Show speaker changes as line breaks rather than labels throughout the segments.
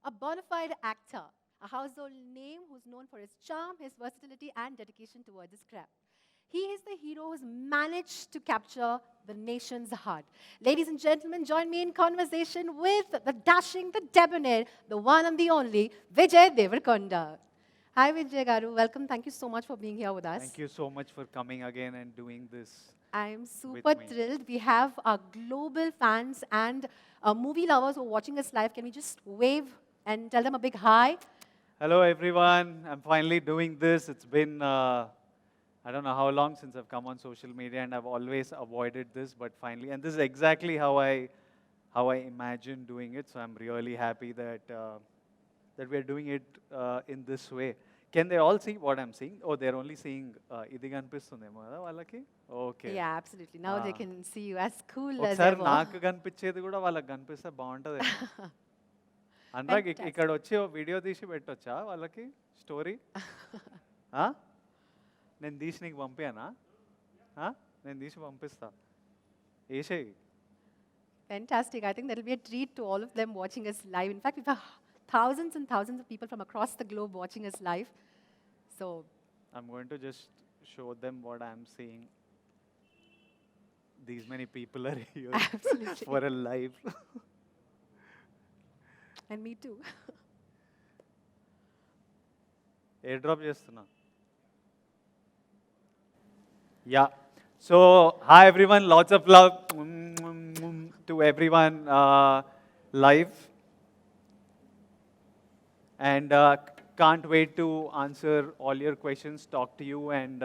a bona fide actor, a household name who's known for his charm, his versatility, and dedication towards his craft. He is the hero who's managed to capture the nation's heart. Ladies and gentlemen, join me in conversation with the dashing, the debonair, the one and the only Vijay Devarakonda. Hi Vijay Garu, welcome. Thank you so much for being here with us.
Thank you so much for coming again and doing this
I'm
with
super
me.
thrilled. We have our global fans and movie lovers who are watching us live. Can we just wave and tell them a big hi?
Hello everyone, I'm finally doing this. It's been, I don't know how long since I've come on social media and I've always avoided this, but finally, and this is exactly how I imagine doing it. So I'm really happy that we're doing it in this way. Can they all see what I'm seeing? Oh, they're only seeing ఇది కనిపిస్తుందేమో కదా వాళ్ళకి okay
Yeah, absolutely. Now they can see you as cool as
ఒకసారి
ever.
నాకు కనిపించేది కూడా వాళ్ళకి కనిపిస్తే బాగుంటుంది అనురాగ్ ఇక్కడ వచ్చి వీడియో తీసి పెట్టొచ్చా వాళ్ళకి స్టోరీ నేను తీసి నీకు పంపానా నేను తీసి పంపిస్తా వేసేయి
Fantastic. I think that'll be a treat to all of them watching us live. In fact, we've thousands and thousands of people from across the globe watching us live. So,
I'm going to just show them what I'm seeing. These many people are here
absolutely.
for a live.
And me too.
Airdrop చేస్తున్నా Yeah. So, hi everyone, lots of love to everyone live. And can't wait to answer all your questions, talk to you, and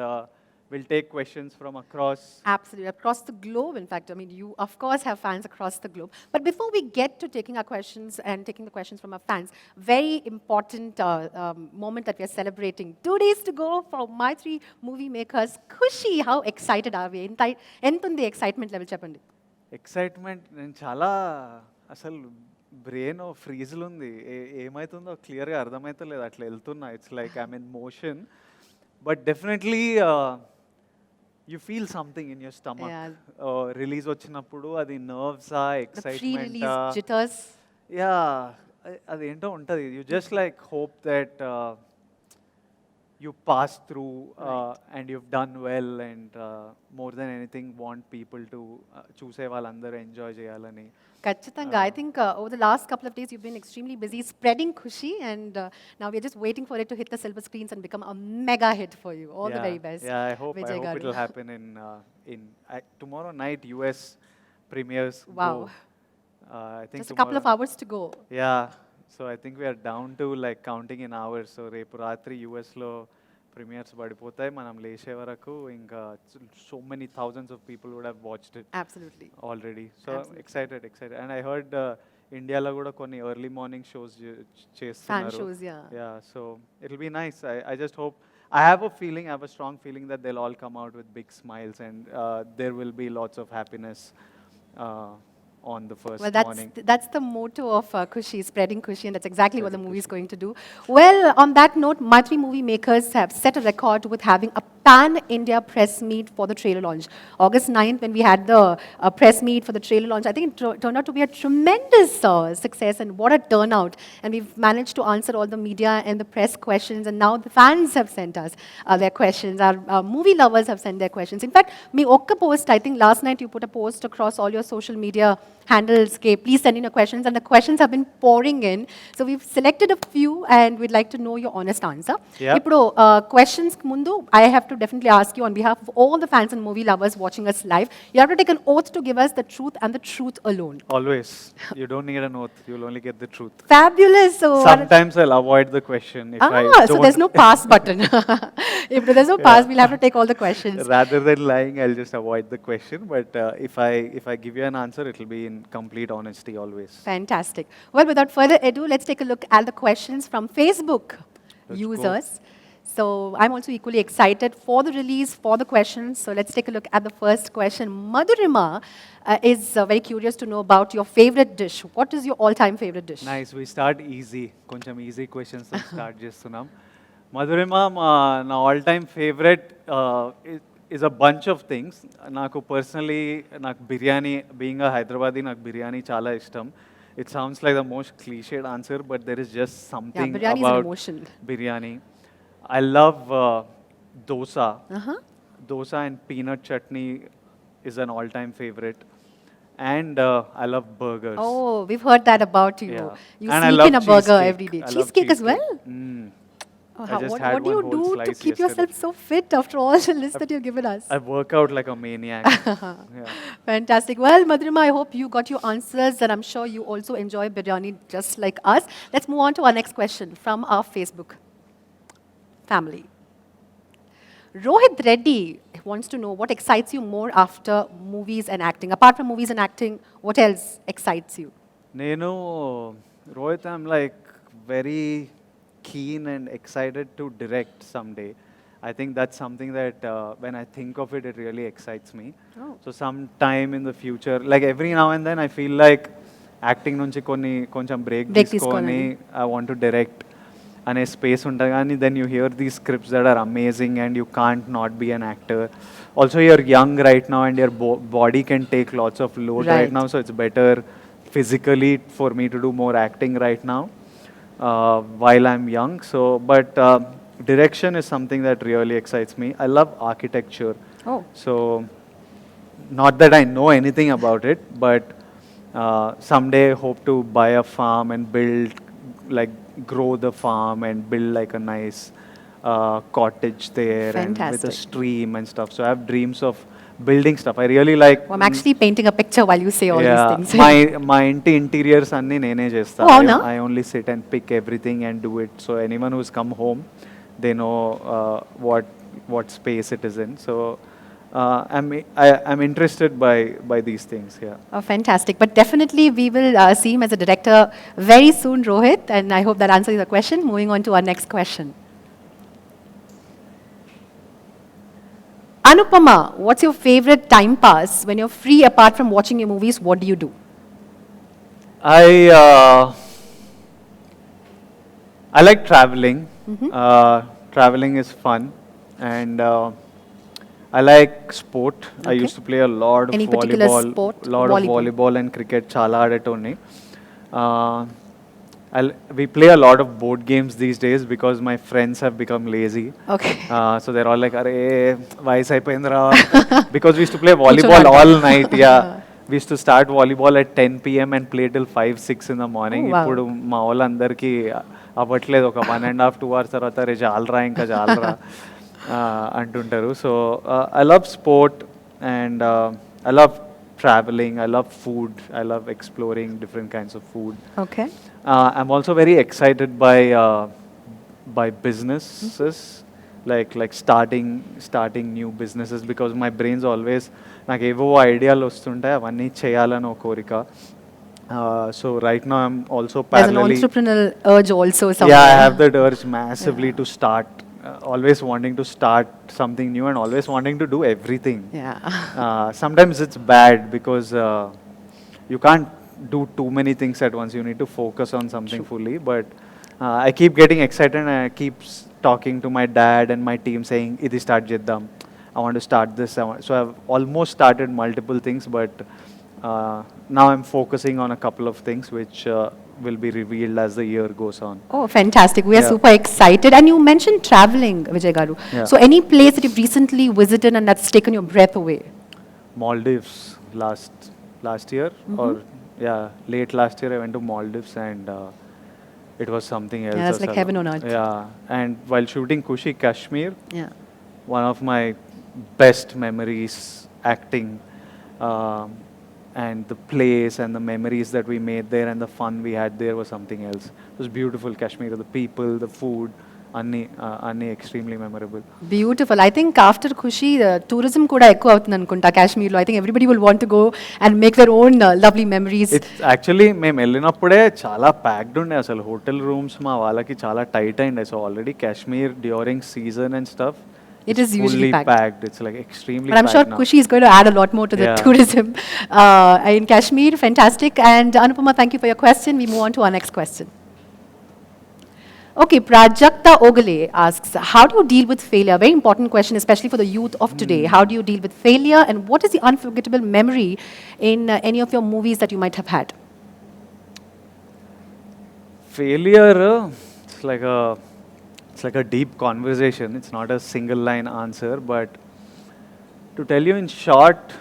we'll take questions from across.
Absolutely. Across the globe, in fact. I mean, you, of course, have fans across the globe. But before we get to taking our questions and taking the questions from our fans, very important moment that we are celebrating. 2 days to go for my three movie makers. Kushi, how excited are we? ఎంత ఉంది excitement level చెప్పండి.
Excitement నేను చాలా అసలు brain ఫ్రీజ్లు ఉంది ఏమవుతుందో క్లియర్గా అర్థమవుతలేదు అట్లా వెళ్తున్నా it's like I mean motion but definitely you feel something in your stomach release వచ్చినప్పుడు అది నర్వ్సా ఎక్సైట్మెంట్
jitters.
యా అదేంటో ఉంటుంది you just like hope that you pass through and you've done well and more than anything want people to choose వాళ్ళందరూ enjoy చేయాలని
Kachitanga, I think over the last couple of days you've been extremely busy spreading Kushi, and now we're just waiting for it to hit the silver screens and become a mega hit for you. All the very best.
Yeah, I hope
Vijay Garu.
it will happen in tomorrow night US premieres.
Wow.
Go. I think
Just a couple of hours to go.
Yeah, so I think we are down to like counting in hours. So రేపు రాత్రి US లో premieres పడిపోతాయి మనం లేచే వరకు ఇంకా so many thousands of people would have watched it
Absolutely.
already. So
Absolutely.
excited. And I heard ఇండియాలో కూడా కొన్ని ఎర్లీ మార్నింగ్ షోస్
Fan
చేస్తున్నారు.
shows, yeah.
Yeah, so it'll be nice. I just hope, I have a strong feeling that they'll all come out with big smiles and there will be lots of happiness on the first
Well,
morning.
that's the motto of Kushi, spreading Kushi, and that's exactly what the movie is going to do. Well, on that note, my three movie makers have set a record with having a pan-India press meet for the trailer launch. August 9th, when we had the press meet for the trailer launch, I think it turned out to be a tremendous success, and what a turnout. And we've managed to answer all the media and the press questions, and now the fans have sent us their questions. Our movie lovers have sent their questions. In fact, me okka post, I think last night you put a post across all your social media handles, okay, please send in your questions, and the questions have been pouring in. So we've selected a few, and we'd like to know your honest answer.
Yep.
Ippudu questions mundu, I have to definitely ask you on behalf of all the fans and movie lovers watching us live, you have to take an oath to give us the truth and the truth alone.
Always. You don't need an oath. You'll only get the truth.
Fabulous. So
Sometimes I'll avoid the question if I don't.
so there's no pass button. If there's no pass, we'll have to take all the questions.
Rather than lying, I'll just avoid the question. But if I give you an answer, it'll be in complete honesty always.
Fantastic. Well, without further ado, let's take a look at the questions from Facebook
Let's
users. So I'm also equally excited for the release, for the questions. So let's take a look at the first question. Madhurima is very curious to know about your favorite dish. What is your all-time favorite dish?
Nice. We start easy. కొంచెం easy questions తో start చేస్తున్నాం. Madhurima, నా all-time favorite is a bunch of things. నాకు personally, నాకు biryani, being a Hyderabadi, నాకు బిర్యానీ చాలా ఇష్టం. It sounds like the most cliched answer, but there is just
Yeah,
something
biryani is an
about
emotion.
biryani. I love dosa.
Uh-huh.
Dosa and peanut chutney is an all-time favorite. And I love burgers.
Oh, we've heard that about you.
Yeah.
You
And I
sneak in
love
a burger
cheesecake.
every day.
I love
Cheesecake as well?
Mm.
Oh,
I just
what,
had
what do
one
you
whole
do to
slice
keep
yesterday.
yourself so fit after all the list that you've given us?
I work out like a maniac. Yeah.
Fantastic. Well, Madhurima, I hope you got your answers, and I'm sure you also enjoy biryani just like us. Let's move on to our next question from our Facebook family. Rohit Reddy wants to know what excites you more after movies and acting. Apart from movies and acting, what else excites you?
Nenu, Rohit, I'm like very keen and excited to direct someday. I think that's something that when I think of it, it really excites me.
Oh.
So sometime in the future, like every now and then, I feel like acting nunchi konni koncham break
Break
తీసుకొని I want to direct అనే space ఉంటుంది కానీ then you hear these scripts that are amazing and you can't not be an actor. Also, you're young right now and your body can take lots of load right now, so it's better physically for me to do more acting right now while I'm young. So, but direction is something that really excites me. I love architecture.
Oh.
So, not that I know anything about it, but someday hope to buy a farm and build, like, grow the farm and build like a nice cottage there and with a
Fantastic.
stream and stuff. So I have dreams of building stuff. I really like.
Well, I'm actually painting a picture while you say all these things.
my interiors అన్ని నేనే చేస్తా.
Oh, అవునా?
I only sit and pick everything and do it. So anyone who's come home, they know what space it is in. So I'm interested by these things. Yeah.
Oh, fantastic. But definitely we will see him as a director very soon, Rohit, and I hope that answers your question. Moving on to our next question. Anupama, what's your favorite time pass? When you're free apart from watching your movies, what do you do?
I like traveling. Traveling is fun, and I like sport. I
Okay.
used to play a lot of
Any particular
volleyball,
sport?
lot
Volleyball.
of volleyball and cricket. Chala adetonni. We play a lot of board games these days because my friends have become lazy.
Okay.
So they're all like, "Arey, vayas ayipindra." Because we used to play volleyball
Kuchonanta.
all night. Yeah. We used to start volleyball at 10 p.m. and play till 5, 6 in the morning.
Oh, wow.
ఇప్పుడు మా వాళ్ళందరికీ అవ్వట్లేదు, ఒక 1.5, 2 hours తర్వాత రే జాలరా ఇంకా జాలరా అంటుంటారు. So I love sport and I love traveling, I love food, I love exploring different kinds of food.
Okay.
I'm also very excited by businesses, like starting new businesses, because my brain's always నాకు ఏవో ఐడియాలు వస్తుంటాయి, అవన్నీ చేయాలని ఒక కోరిక. So right now I'm also
There's an
parallelly,
entrepreneurial urge also somewhere.
yeah, I have that urge massively to start, always wanting to start something new and always wanting to do everything.
Yeah.
Sometimes it's bad because you can't do too many things at once. You need to focus on something fully. But I keep getting excited and I keep talking to my dad and my team saying, "Idi start jiddam. I want to start this." So I've almost started multiple things, but now I'm focusing on a couple of things which will be revealed as the year goes on.
Oh, fantastic. We are
Yeah.
super excited. And you mentioned traveling, Vijay Garu.
Yeah.
So any place that you've recently visited and that's taken your breath away?
Maldives last year, or yeah, late last year I went to Maldives and it was something else.
Yeah, that's like
asal.
heaven on earth.
Yeah, and while shooting Kushi Kashmir,
Yeah.
one of my best memories acting, and the place and the memories that we made there and the fun we had there was something else. It was beautiful, Kashmir, the people, the food, anni extremely memorable.
Beautiful. I think after Khushi, tourism kuda ekku avutundi anukunta Kashmir lo. I think everybody will want to go and make their own lovely memories.
It's actually మేము వెళ్ళినప్పుడే చాలా packed ఉండే, అసలు hotel rooms మా వాళ్ళకి చాలా tight అయిండే. So already Kashmir during season and stuff,
It is usually packed.
It's like extremely
But I'm sure
packed now.
Kushi is going to add a lot more to the
Yeah.
tourism in Kashmir. Fantastic. And Anupama, thank you for your question. We move on to our next question. Okay, Prajakta Ogale asks, how do you deal with failure? Very important question, especially for the youth of today. How do you deal with failure, and what is the unforgettable memory in any of your movies that you might have had?
Failure, it's like a deep conversation. It's not a single line answer, but to tell you in short,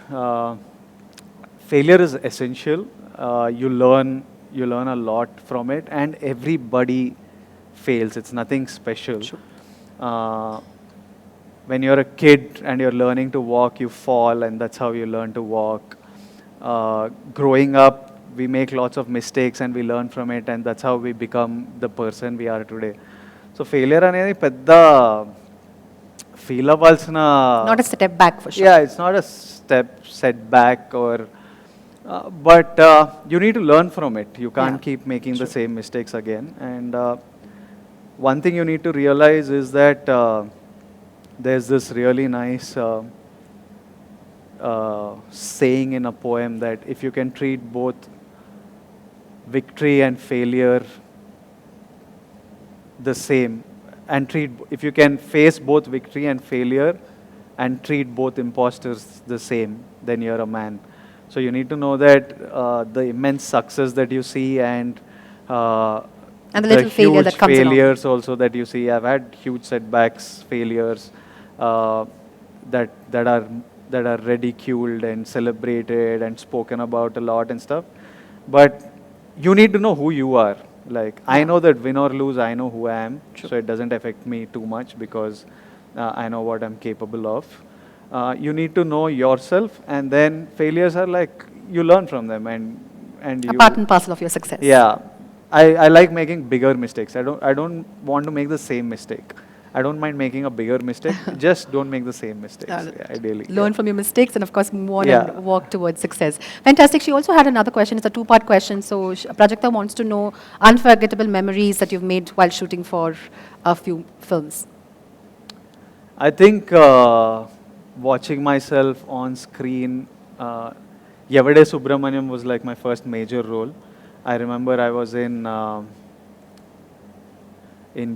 failure is essential. You learn a lot from it, and everybody fails. It's nothing special.
True.
Uh, when you're a kid and you're learning to walk, you fall, and that's how you learn to walk. Growing up, we make lots of mistakes and we learn from it, and that's how we become the person we are today. So failure అనేది పెద్ద feel అవ్వాల్సిన
Not a step back for sure.
yeah, it's not a step setback or but you need to learn from it. You can't
Yeah.
keep making the same mistakes again. And one thing you need to realize is that there's this really nice saying in a poem that if you can treat both victory and failure the same, and if you can face both victory and failure and treat both imposters the same, then you're a man. So you need to know that the immense success that you see and
And the little failure
huge
that comes along.
failures also that you see. I've had huge setbacks, failures uh, that are ridiculed and celebrated and spoken about a lot and stuff. But you need to know who you are. Like I know that win or lose, I know who I am, so it doesn't affect me too much because I know what I'm capable of. You need to know yourself, and then failures are like you learn from them, and
A
you
part and parcel of your success.
yeah. I like making bigger mistakes. I don't want to make the same mistake. I don't mind making a bigger mistake. Just don't make the same mistakes. Yeah, ideally.
Learn from your mistakes and, of course, move on
Yeah.
and walk towards success. Fantastic. She also had another question. It's a two-part question. So, Prajakta wants to know unforgettable memories that you've made while shooting for a few films.
I think watching myself on screen, Yavade Subramaniam was like my first major role. I remember I was in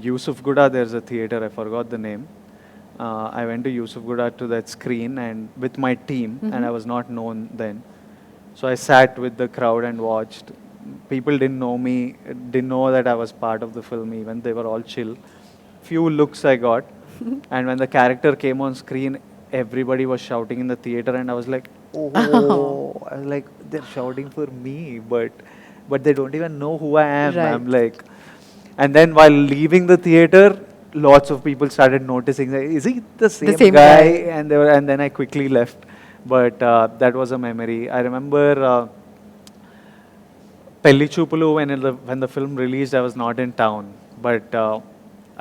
Yusuf Guda. There's a theater, I forgot the name. I went to Yusuf Guda to that screen and with my team, and I was not known then. So I sat with the crowd and watched. People didn't know me, didn't know that I was part of the film even. They were all chill. Few looks I got. And when the character came on screen, everybody was shouting in the theater, and I was like, oh, I was like, they're shouting for me, but they don't even know who I am.
Right.
I'm like, and then while leaving the theater, lots of people started noticing that is he the same
guy.
And then I quickly left. But that was a memory. I remember Pelli Chupulu when the film released. I was not in town, but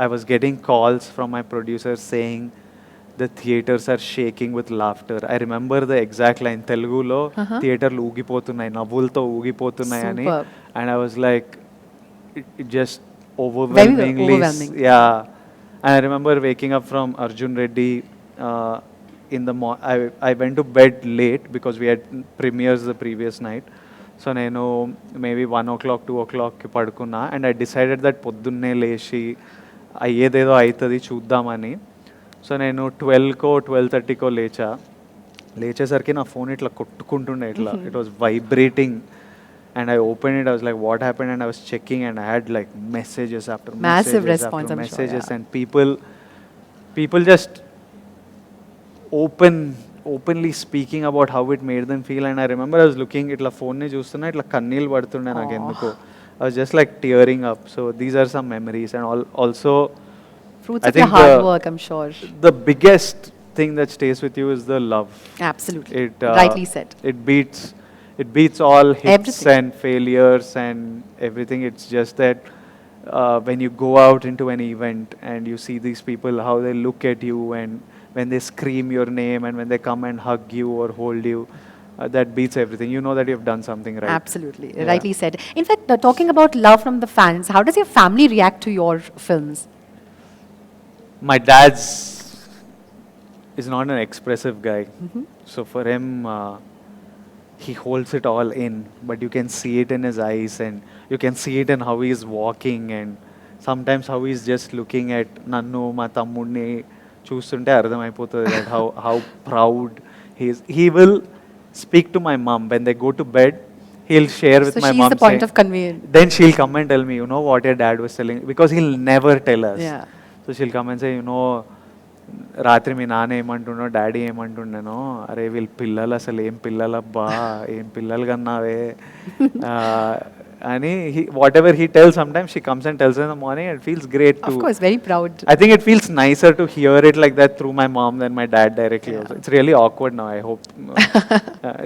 I was getting calls from my producers saying the theaters are shaking with laughter. I remember the exact line, Telugulo, theaterlu ఊగిపోతున్నాయి నవ్వులతో ఊగిపోతున్నాయి అని.
Superb.
And I was like, it just overwhelmingly.
overwhelming.
Yeah. And I remember waking up from Arjun Reddy in the I went to bed late because we had premieres the previous night. So నేను maybe 1 o'clock, 2 o'clock పడుకున్నా, and I decided that పొద్దున్నే లేచి అయ్యేదేదో అవుతుంది చూద్దామని. So నేను 12కో 12:30కో లేచేసరికి నా phone ఇట్లా కొట్టుకుంటుండే ఇట్లా. It was vibrating. And I opened it, I was like, what happened? And I was checking, and I had like messages after
Massive
messages
response,
after
I'm sure,
messages,
yeah.
and people just openly speaking about how it made them feel. And I remember I was looking, itla phone ne chustunna, itla kanneel padtunde నాకు ఎందుకో. I was just like tearing up. So these are some memories, and also
Fruits
I
of your
think
hard work, I'm sure.
the biggest thing that stays with you is the love.
Absolutely.
It
Rightly said.
It beats all hits
Everything.
and failures and everything. It's just that when you go out into an event and you see these people, how they look at you, and when they scream your name, and when they come and hug you or hold you, that beats everything. You know that you've done something right.
Absolutely.
Yeah.
Rightly said. In fact, talking about love from the fans, how does your family react to your films?
My dad's is not an expressive guy. So for him, he holds it all in, but you can see it in his eyes, and you can see it in how he's walking, and sometimes how he's just looking at Nannu, ma tammudni చూస్తుంటే అర్థమైపోతుంది that how proud he is. He will speak to my mom when they go to bed. he'll share with
So
my
she's
mom.
the point of conveyance.
Then she'll come and tell me, you know what your dad was telling, because he'll never tell us.
Yeah.
So she'll come and say, you know, రాత్రి మీ నాన్న ఏమంటుండో daddy ఏమంటుండేనో, అరే వీళ్ళు పిల్లలు అసలు ఏం పిల్లలబ్బా, ఏం పిల్లలు కన్నావే అని whatever he tells, sometimes she comes and tells in the morning, and it feels great too.
Of course, very proud.
I think it feels nicer to hear it like that through my mom than my dad directly. Also, it's really awkward now. I hope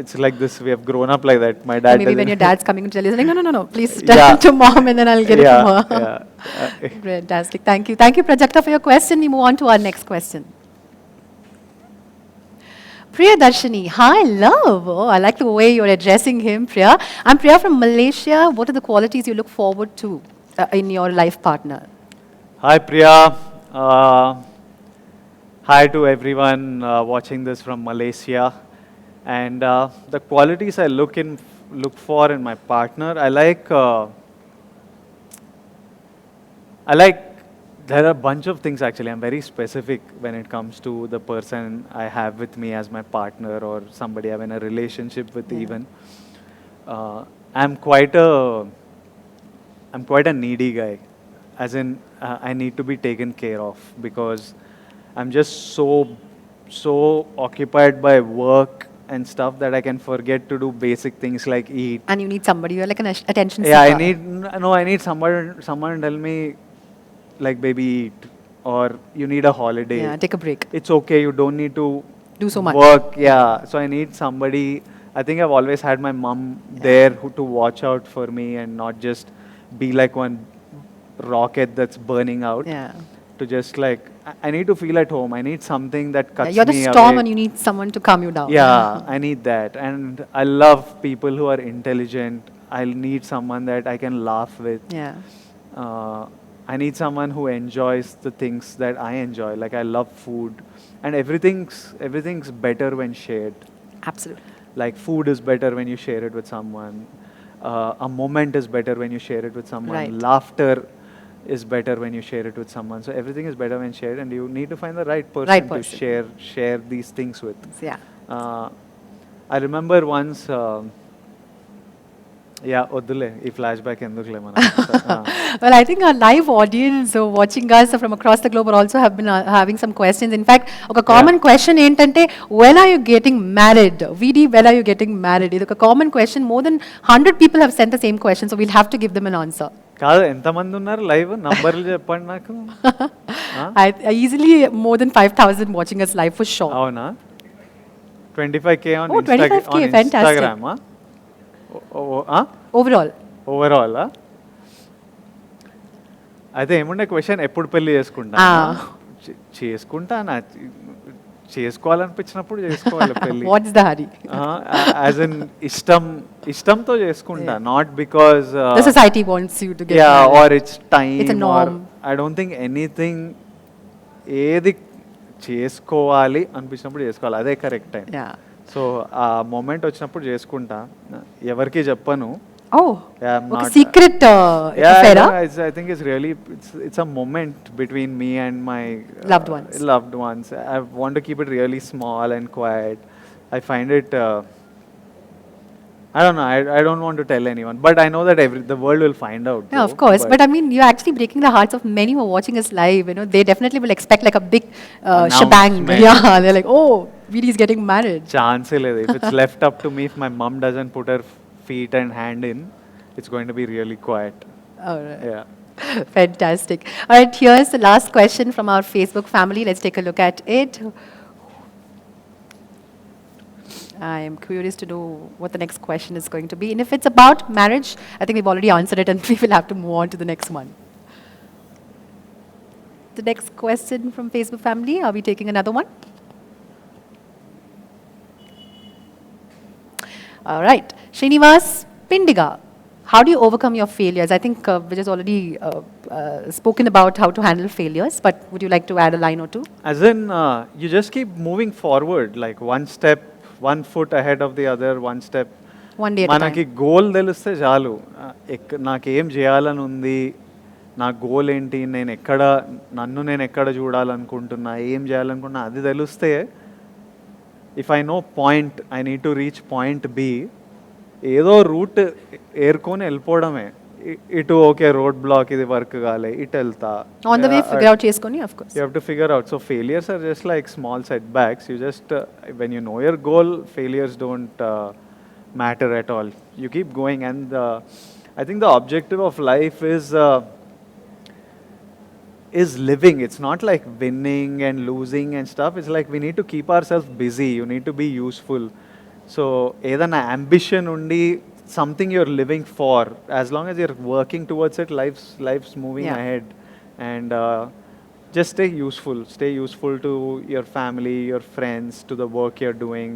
it's like this. We have grown up like that. My dad.
Maybe when your dad's coming to tell you, he's like, no, no, no, no, please
Yeah.
tell to mom, and then I'll get it from her.
Yeah.
Fantastic. Thank you, Prajakta, for your question. We move on to our next question. Priya Darshini, hi, love. Oh, I like the way you're addressing him, Priya. I'm Priya from Malaysia. What are the qualities you look forward to in your life partner?
Hi Priya. Hi to everyone watching this from Malaysia. And the qualities I look for in my partner, I like, there are a bunch of things actually. I'm very specific when it comes to the person I have with me as my partner, or somebody I'm in a relationship with even. I'm quite a needy guy. As in, I need to be taken care of, because I'm just so occupied by work and stuff that I can forget to do basic things like eat.
And you need somebody, you're like an attention seeker.
Yeah, I need someone tell me, like, baby, eat, or you need a holiday.
Yeah, take a break.
It's okay, you don't need to
Do so much.
work. Yeah, so I need somebody. I think I've always had my mom there to watch out for me, and not just be like one rocket that's burning out.
Yeah.
To just like, I need to feel at home. I need something that cuts
Yeah, you're the
me
storm
away.
and you need someone to calm you down.
Yeah, I need that. And I love people who are intelligent. I need someone that I can laugh with.
Yeah.
I need someone who enjoys the things that I enjoy. Like, I love food, and everything's better when shared.
Absolutely.
Like, food is better when you share it with someone. A moment is better when you share it with someone.
Right.
Laughter is better when you share it with someone. So everything is better when shared, and you need to find the right person, to share these things with.
Yeah.
I remember once. Yeah, వద్దులే ఈ flash back ఎందుకులే మనం.
Well, I think our live audience watching us from across the globe also have been having some questions. In fact, a common question ఏంటంటే, when are you getting married? VD, when are you getting married? ఇది ఒక common question. More than 100 people have sent the same question, so we'll have to give them an answer.
కాదు, ఎంతమంది ఉన్నారు live? నంబర్లు చెప్పండి నాకు.
Easily more than 5,000 watching us live for sure.
అవునా? 25K on
25K, fantastic.
Instagram.
Overall.
Overall అయితే ఏముండే question, ఎప్పుడు పెళ్లి చేసుకుంటా? చేసుకుంటా, చేసుకోవాలనిపించినప్పుడు చేసుకోవాలి పెళ్లి.
What's the hurry?
As in ఇష్టంతో చేసుకుంటా, not because
The society wants you to get
married.
married.
Or it's time.
It's a norm.
I don't think anything, ఏది చేసుకోవాలి అనిపించినప్పుడు చేసుకోవాలి, అదే కరెక్ట్ టైం.
Yeah.
సో ఆ మూమెంట్ వచ్చినప్పుడు చేసుకుంటా, ఎవరికి చెప్పను.
Oh,
Yeah, I'm
okay,
not-
secret
Yeah,
affair,
no,
huh?
I think it's really, it's a moment between me and my
Loved ones.
Loved ones. I want to keep it really small and quiet. I find it. I don't know. I don't want to tell anyone, but I know that the world will find out.
Yeah, of course. But I mean, you're actually breaking the hearts of many who are watching us live. You know, they definitely will expect like a big shebang.
Announcement.
Yeah, they're like, oh, VD is getting married.
Chance లేదు. If it's left up to me, if my mom doesn't put her feet and hand in, it's going to be really quiet.
All right.
Yeah.
Fantastic. All right, here's the last question from our Facebook family. Let's take a look at it. I am curious to know what the next question is going to be. And if it's about marriage, I think we've already answered it, and we will have to move on to the next one. The next question from Facebook family. Are we taking another one? All right. Srinivas Pindiga. How do you overcome your failures? I think Vijay's already spoken about how to handle failures, but would you like to add a line or two?
As in, you just keep moving forward, like one step, one foot ahead of the other, one step.
One day at a
మనకి
time.
Goal తెలిస్తే చాలు. నాకేం చేయాలని ఉంది, నా goal ఏంటి, నన్ను నేను ఎక్కడ చూడాలనుకుంటున్నా, ఏం చేయాలనుకుంటున్నా, అది తెలిస్తే, if I know point, I need to reach point B, ఏదో రూట్ ఏరుకొని వెళ్ళిపోవడమే. ఇటు ఓకే రోడ్ బ్లాక్, ఇది వర్క్ కాలే, ఇటు వెళ్తా.
On the way, figure out చేసుకొని, of course.
You have to figure out. So failures are just like small setbacks. You just, when you know your goal, failures don't matter at all. You keep going, and I think the objective of life is living. It's not like winning and losing and stuff. It's like we need to keep ourselves busy. You need to be useful. So ఏదైనా ambition undi, something you're living for, as long as you're working towards it, life's moving
Yeah.
ahead. And just stay useful to your family, your friends, to the work you're doing,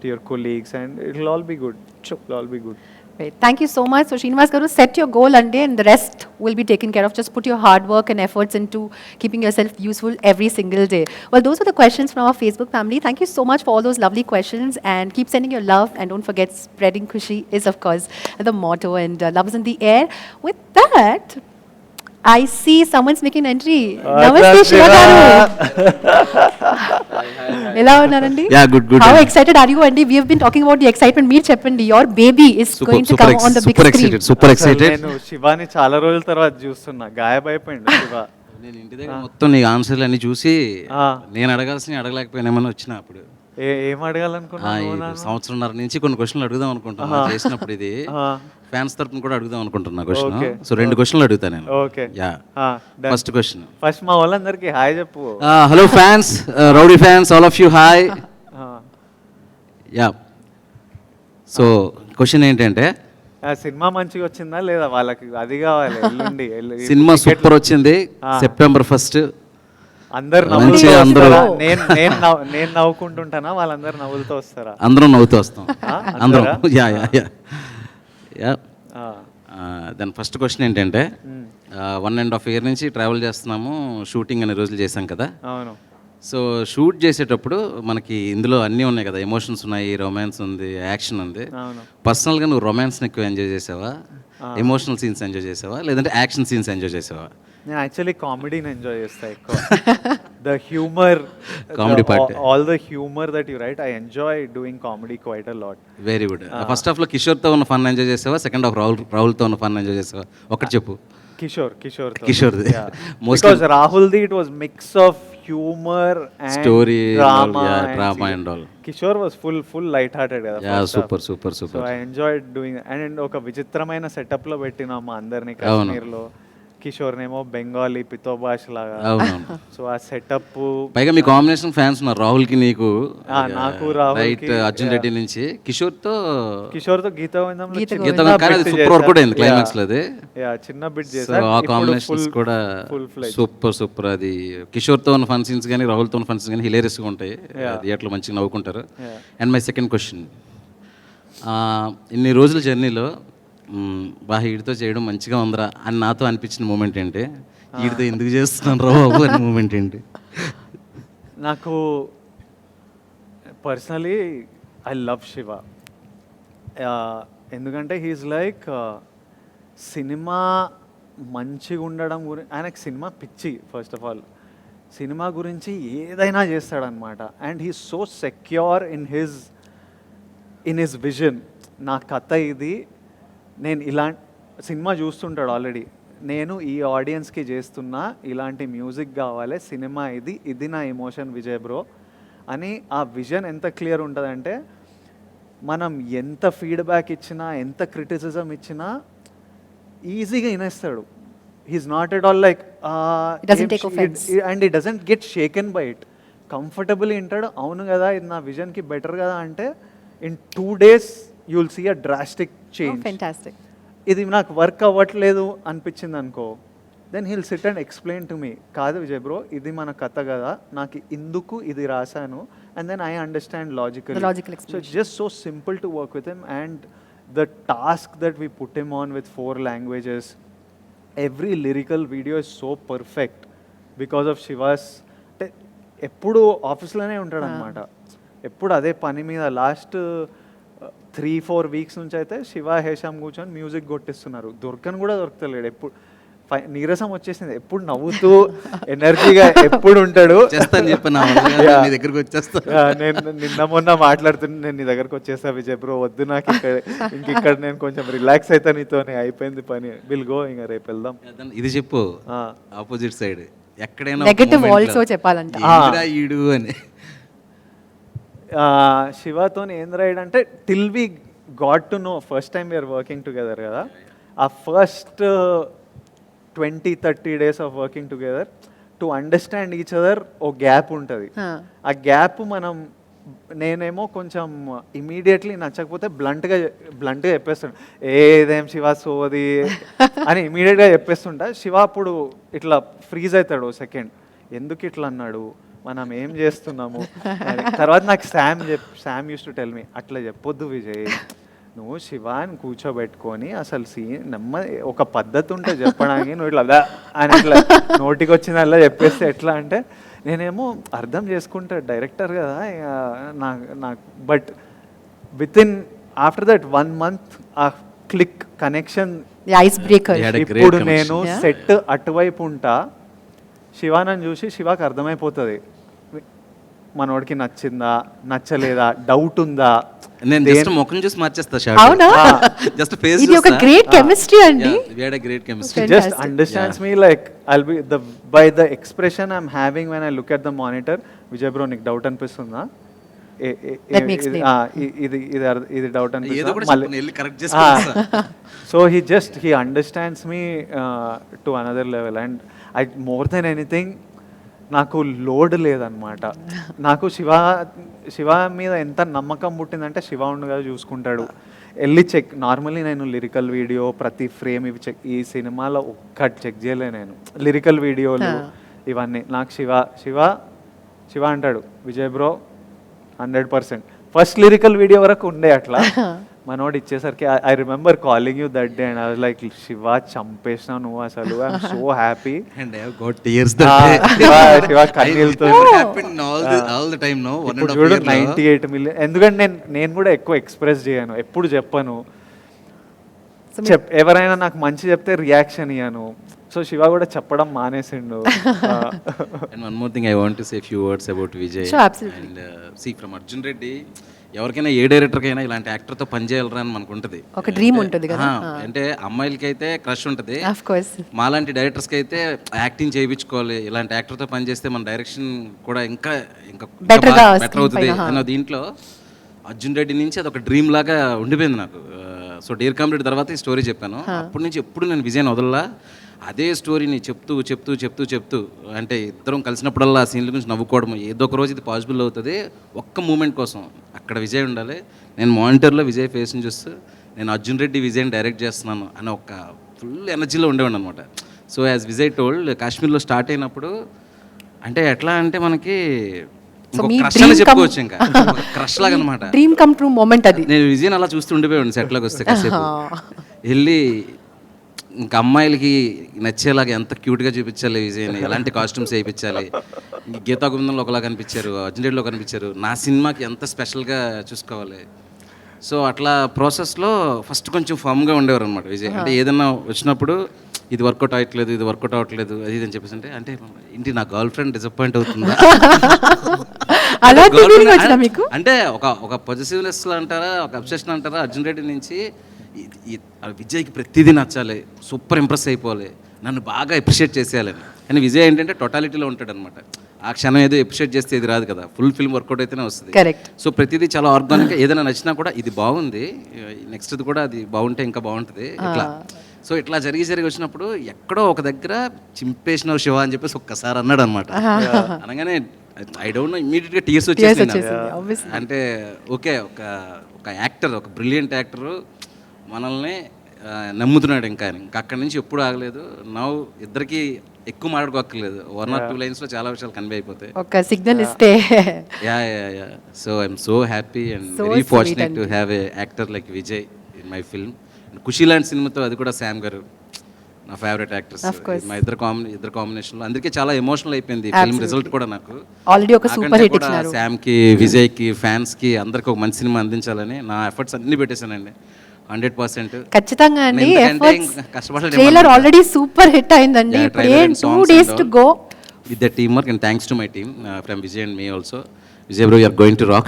to your colleagues, and it'll all be good. It'll all be good.
Great. Thank you so much. So Srinivas garu, set your goal and the rest will be taken care of. Just put your hard work and efforts into keeping yourself useful every single day. Well, those are the questions from our Facebook family. Thank you so much for all those lovely questions, and keep sending your love, and don't forget, spreading Khushi is of course the motto, and love is in the air. With that, I see someone's making an entry. Namaste Shiva garu. Ela unnarandi?
Yeah, good.
How excited are you, Andy? We have been talking about the excitement. Meer cheppandi, your baby is going to come on the big screen.
Super
అసలు
excited.
నేను శివాని చాలా రోజుల తర్వాత చూస్తున్నా. గాయమైపోయిండు శివ.
నేను ఇంటి దగ్గర మొత్తం నీ ఆన్సర్లు అన్ని చూసి
ఆ.
నేను అడగాల్సిన అడగలేకపోయినామని వచ్చిన అప్పుడు
ఏం అడగాలనుకున్నాను
ఇప్పుడు సంవత్సరంన్నర నుంచి కొన్ని క్వశ్చన్లు అడుగుదాం అనుకుంటున్నా చేసినప్పుడు ఇది ఫ్యాన్స్ తరపున కూడా అడుగుదాం అనుకుంటున్నా క్వశ్చన్.
Okay.
సో 2 క్వశ్చన్లు అడుగుతా నేను.
Okay.
Yeah first question.
First మా వాళ్ళందరికీ హాయ్ చెప్పు.
Hello fans, rowdy fans, all of you hi. Yeah so question ఏంటంటే
సినిమా మంచిగా వచ్చిందా లేదా, వాళ్ళకి అది కావాలి. ఎల్లుండి
సినిమా సూపర్ వచ్చింది. సెప్టెంబర్ 1
అందరు
మంచిగా అందరూ
నేను నవ్వుకుంటుంటానా, వాళ్ళందరూ నవ్వులతో వస్తారా?
అందరం నవ్వుతూ వస్తాం. అందరం. యా యా యా యా దాని ఫస్ట్ క్వశ్చన్ ఏంటంటే 1.5 year నుంచి ట్రావెల్ చేస్తున్నాము, షూటింగ్ అనే రోజులు చేశాం కదా.
అవును.
సో షూట్ చేసేటప్పుడు మనకి ఇందులో అన్నీ ఉన్నాయి కదా, ఎమోషన్స్ ఉన్నాయి, రొమాన్స్ ఉంది, యాక్షన్ ఉంది. పర్సనల్గా నువ్వు రొమాన్స్ని ఎక్కువ ఎంజాయ్ చేసావా, ఎమోషనల్ సీన్స్ ఎంజాయ్ చేసావా, లేదంటే యాక్షన్ సీన్స్ ఎంజాయ్ చేసావా?
నేను యాక్చువల్లీ కామెడీని ఎంజాయ్ చేస్తా ఎక్కువ. The humour,
comedy part,
all the humour that you right, I enjoy doing comedy quite a lot.
Very good. First హాఫ్లో కిషోర్తో ఉన్న ఫన్ ఎంజాయ్ చేసావా, సెకండ్ హాఫ్ రాహుల్తో ఉన్న ఫన్ ఎంజాయ్ చేసావా? ఒకటి చెప్పు.
కిషోర్ది. Because Rahuldi, it was mix of humor and
story,
drama
and all.
Kishore was full light-hearted కదా.
Yeah, super. So
I enjoyed doing it. And ఒక విచిత్రమైన సెటప్ లో పెట్టినాం మా అందరినీ కాశ్మీర్ లో. కిషోర్ నేమో బెంగాలీ పితో భాష లాగా.
అవునవును.
సో ఆ సెటప్,
పైగా మీ కాంబినేషన్ ఫ్యాన్స్ ఉన్నారు, రాహుల్ కి నీకు.
నాకు రాహుల్
రైట్. అర్జున్ రెడ్డి నుంచి కిషోర్తో
గీత
సూపర్ వర్క్ కూడా అయింది క్లైమాక్స్ లో. అది
చిన్న బిట్
సో ఆ కాంబినేషన్స్ కూడా సూపర్. అది కిషోర్తో ఉన్న ఫన్ సీన్స్ కానీ రాహుల్తో ఉన్న ఫన్ సీన్స్ కానీ హిలేరియస్ గా ఉంటాయి, థియేటర్లో మంచిగా నవ్వుకుంటారు. అండ్ మై సెకండ్ క్వశ్చన్, ఇన్ని రోజుల జర్నీలో బాగా వీడితో చేయడం మంచిగా ఉందిరా అని నాతో అనిపించిన మూమెంట్ ఏంటి? వీడితో ఎందుకు చేస్తున్నాను రా బాబు అనే మూమెంట్ ఏంటి?
నాకు పర్సనలీ ఐ లవ్ శివ. ఎందుకంటే హీఈస్ లైక్ సినిమా మంచిగా ఉండడం గురించి, ఆయనకు సినిమా పిచ్చి. ఫస్ట్ ఆఫ్ ఆల్ సినిమా గురించి ఏదైనా చేస్తాడనమాట. And he so secure in his vision. నా కథ ఇది, నేను ఇలాంటి సినిమా చూస్తుంటాడు ఆల్రెడీ, నేను ఈ ఆడియన్స్కి చేస్తున్నా, ఇలాంటి మ్యూజిక్ కావాలి, సినిమా ఇది నా ఎమోషన్ విజయ్ బ్రో అని. ఆ విజన్ ఎంత క్లియర్ ఉంటుందంటే మనం ఎంత ఫీడ్బ్యాక్ ఇచ్చినా, ఎంత క్రిటిసిజం ఇచ్చినా ఈజీగా వినేస్తాడు. He's not at all like, and he doesn't get shaken by it. Comfortable వింటాడు. అవును కదా, ఇది నా విజన్కి బెటర్ కదా అంటే in 2 days you will see a drastic change.
Oh, fantastic.
ఇది నాకు వర్క్ అవ్వట్లేదు అనిపించింది అనుకో, then he'll sit and explain to me, కాదు విజయ్ బ్రో ఇది మన కథ కదా, నాకు ఇందుకు ఇది రాశాను, and then I understand logical. So it's just so simple to work with him. And the task that we put him on with 4 languages, every lyrical video is so perfect because of Shiva's. అంటే ఎప్పుడు ఆఫీస్లోనే ఉంటాడు అనమాట, ఎప్పుడు అదే పని మీద. Last 3-4 weeks నుంచి అయితే శివ హేషామ్ కూర్చొని మ్యూజిక్ కొట్టిస్తున్నారు. దొరకని కూడా దొరకలేడు. ఎప్పుడు నీరసం వచ్చేసింది. ఎప్పుడు నవ్వుతూ ఎనర్జీగా ఎప్పుడు ఉంటాడు.
చేస్తాను చెప్పాను మీ దగ్గరకు వచ్చేస్తా.
నేను నిన్న మొన్న మాట్లాడుతున్నా, నేను నీ దగ్గరకు వచ్చేస్తా విజయ్ బ్రో, వద్దు నాకు ఇక్కడ నేను కొంచెం రిలాక్స్ అవుతా నీతోనే, అయిపోయింది పని, విల్ గో, ఇంకా రేపు వెళ్దాం.
ఇది చెప్పు ఆపోజిట్ సైడ్ ఎక్కడైనా
నెగటివ్ ఆల్సో చెప్పాలంట
ఈడు అని.
శివతో ఏం రైడ్ అంటే till we got to know first time we're working together కదా, ఆ first 20-30 days of working together to understand each other ఓ గ్యాప్ ఉంటుంది. ఆ గ్యాప్ నేనేమో కొంచెం ఇమీడియట్లీ నచ్చకపోతే బ్లంట్గా చెప్పేస్తాడు, ఏదేం శివ సోది అని ఇమీడియట్గా చెప్పేస్తుంటా. శివ అప్పుడు ఇట్లా ఫ్రీజ్ అవుతాడు సెకండ్, ఎందుకు ఇట్లా అన్నాడు, మనం ఏం చేస్తున్నాము. తర్వాత నాకు Sam use to tell me, అట్లా చెప్పొద్దు విజయ్, నువ్వు శివాని కూర్చోబెట్టుకొని అసలు నెమ్మది ఒక పద్ధతి ఉంటే చెప్పడానికి, నువ్వు ఇట్లా అని ఇట్లా నోటికి వచ్చిందల్లా చెప్పేస్తే ఎట్లా అంటే, నేనేమో అర్థం చేసుకుంటా డైరెక్టర్ కదా నాకు, but with in after that 1 month ఆ క్లిక్ కనెక్షన్,
ఐస్ బ్రేకర్.
ఇప్పుడు నేను సెట్ అటువైపు ఉంటా, శివానని చూసి శివాకి అర్థమైపోతుంది మనోడికి నచ్చిందా నచ్చలేదా, డౌట్ ఉందా.
నేను జస్ట్ ముఖం చూసి మార్చేస్తా షాట్.
అవునా?
జస్ట్ ఫేస్
ఇది ఒక గ్రేట్ కెమిస్ట్రీ అండి.
We had a great chemistry.
He just understands me like I'll be by the expression I'm having when I look at the monitor. Vijay bro, నీకు doubt అనిపిస్తుందా?
Let me explain.
ఇది doubt
ఏదో కూడా చెప్పు, నేను correct చేసుకుంటా.
So he understands me to another level, and more than anything నాకు load లేదనమాట. నాకు శివ మీద ఎంత నమ్మకం పుట్టిందంటే, శివ ఉండగా చూసుకుంటాడు, వెళ్ళి చెక్. నార్మల్లీ నేను లిరికల్ వీడియో ప్రతి ఫ్రేమ్ ఇవి చెక్, ఈ సినిమాలో ఒక్కటి చెక్ చేయలే నేను, లిరికల్ వీడియోలు ఇవన్నీ. నాకు శివ అంటాడు, Vijay bro 100%. First lyrical video వరకు ఉండే అట్లా, మనోడు ఇచ్చేసరికి I remember calling you that day and I was like, Shiva చంపేసినావు నువ్వు అసలు, I'm so happy.
And I have got tears that day.
Shiva కన్నీళ్ళతో
happened all the time, no? 1.5
చూడు
years
98 million. ఎందుకంటే నేను కూడా ఎక్కువ ఎక్స్ప్రెస్ చేయను, ఎప్పుడు చెప్పను. ఎవరైనా నాకు మంచి చెప్తే రియాక్షన్ ఇయ్యను. సో శివ కూడా చెప్పడం మానేసిండు.
And one more thing I want to say a few words about Vijay.
Sure, absolutely.
And see, from Arjun Reddy, ఎవరికైనా ఏ డైరెక్టర్కైనా ఇలాంటి యాక్టర్తో పనిచేయాలరా అని మనకు ఉంటుంది,
ఒక డ్రీమ్ ఉంటుంది కదా.
అంటే అమ్మాయిలకి అయితే క్రష్ ఉంటుంది,
ఆఫ్ కోర్స్
మాలాంటి డైరెక్టర్స్కి అయితే యాక్టింగ్ చేయించుకోవాలి, ఇలాంటి యాక్టర్తో పనిచేస్తే మన డైరెక్షన్ కూడా ఇంకా బెటర్ అవుతుంది అన్న దీంట్లో అర్జున్ రెడ్డి నుంచి అది ఒక డ్రీమ్ లాగా ఉండిపోయింది నాకు. సో డియర్ కామ్రేడ్ తర్వాత ఈ స్టోరీ చెప్పాను, అప్పటి నుంచి ఎప్పుడు నేను విజయ్ వదలలా, అదే స్టోరీని చెప్తూ అంటే ఇద్దరం కలిసినప్పుడల్లా ఆ సీన్ల గురించి నవ్వుకోవడం, ఏదో ఒక రోజు ఇది పాసిబుల్ అవుతుంది, ఒక్క మూమెంట్ కోసం అక్కడ విజయ్ ఉండాలి, నేను మానిటర్లో విజయ్ ఫేస్ని చూస్తూ నేను అర్జున్ రెడ్డి విజయ్ని డైరెక్ట్ చేస్తున్నాను అని ఒక ఫుల్ ఎనర్జీలో ఉండేవాడు అనమాట. సో యాజ్ విజయ్ టోల్డ్, కాశ్మీర్లో స్టార్ట్ అయినప్పుడు అంటే ఎట్లా అంటే మనకి క్రష్ అని చెప్పుకోవచ్చు, ఇంకా క్రష్ లాగా అనమాట,
డ్రీమ్ కమ్ ట్రూ మూమెంట్ అది.
నేను విజయ్ అలా చూస్తూ ఉండిపోయాడు సెట్లోకి వస్తే, కాసేపు వెళ్ళి ఇంకా అమ్మాయిలకి నచ్చేలాగా ఎంత క్యూట్గా చూపించాలి విజయ్ని, ఎలాంటి కాస్ట్యూమ్స్ వేయించాలి, గీతా గోవిందంలో ఒకలా కనిపించారు, అర్జున్ రెడ్డిలో కనిపించారు, నా సినిమాకి ఎంత స్పెషల్గా చూసుకోవాలి. సో అట్లా ప్రాసెస్లో ఫస్ట్ కొంచెం ఫామ్గా ఉండేవారు అనమాట విజయ్. అంటే ఏదన్నా వచ్చినప్పుడు ఇది వర్కౌట్ అవ్వట్లేదు అది అని చెప్పేసి అంటే ఇంటి నా గర్ల్ ఫ్రెండ్ డిసప్పాయింట్ అవుతుందా అంటే ఒక పొజిటివ్నెస్ అంటారా, ఒక అబ్సెషన్ అంటారా, అర్జున్ రెడ్డి నుంచి విజయ్కి ప్రతిదీ నచ్చాలి, సూపర్ ఇంప్రెస్ అయిపోవాలి, నన్ను బాగా అప్రిషియేట్ చేసేయాలని. కానీ విజయ్ ఏంటంటే టోటాలిటీలో ఉంటాడు అనమాట, ఆ క్షణం ఏదో అప్రిషియేట్ చేస్తే ఇది రాదు కదా, ఫుల్ ఫిల్మ్ వర్కౌట్ అయితేనే వస్తుంది. సో ప్రతిదీ చాలా ఆర్గానిక్గా, ఏదైనా నచ్చినా కూడా ఇది బాగుంది, నెక్స్ట్ కూడా అది బాగుంటే ఇంకా బాగుంటుంది ఇట్లా. సో ఇట్లా జరిగి వచ్చినప్పుడు ఎక్కడో ఒక దగ్గర చింపేసిన శివ అని చెప్పేసి ఒక్కసారి అన్నాడు అనమాట. అనగానే ఐ డోంట్ నో, ఇమీడియట్గా టీయర్స్ వచ్చేసింది. అంటే ఓకే, ఒక యాక్టర్, ఒక బ్రిలియంట్ యాక్టరు మనల్ని నమ్ముతున్నాడు, ఇంకా అక్కడి నుంచి ఎప్పుడు ఆగలేదు. నవ్వు ఇద్దరికి ఎక్కువ మాట్లాడుకోక్కర్లేదు, 1 or 2 లైన్స్లో చాలా విషయాలు కన్వే అయిపోతాయి,
ఒక సిగ్నల్ ఇస్తే.
Yeah. So I'm so happy and very fortunate to have a actor like Vijay in my film. Kushi లాంటి సినిమాతో, అది కూడా శామ్ గారు నా ఫేవరెట్ యాక్టర్స్, మా ఇద్దరు కాంబినేషన్లో అందరికీ చాలా ఎమోషనల్ అయిపోయింది ఫిల్మ్ రిజల్ట్ కూడా. నాకు
ఆల్రెడీ ఒక సూపర్ హిట్ ఇచ్చారు.
శామ్కి, విజయ్కి, ఫ్యాన్స్కి అందరికి ఒక మంచి సినిమా అందించాలని నా ఎఫర్ట్స్ అన్నీ పెట్టేశానండి. 100%.
ఖచ్చితంగా అండి.
ఎందుకంటే
ఎఫర్ట్స్
ఇంకా కష్టపడలేము
ట్రైలర్
అన్నమాట.
ఆల్రెడీ సూపర్ హిట్ అయిందండి.
Yeah,
ఇప్పుడు
trailer
ఏం
and
2
songs
days
and
to
all.
Go.
With the teamwork and thanks to my team from Vijay and me also. Vijay bro, you are going to rock.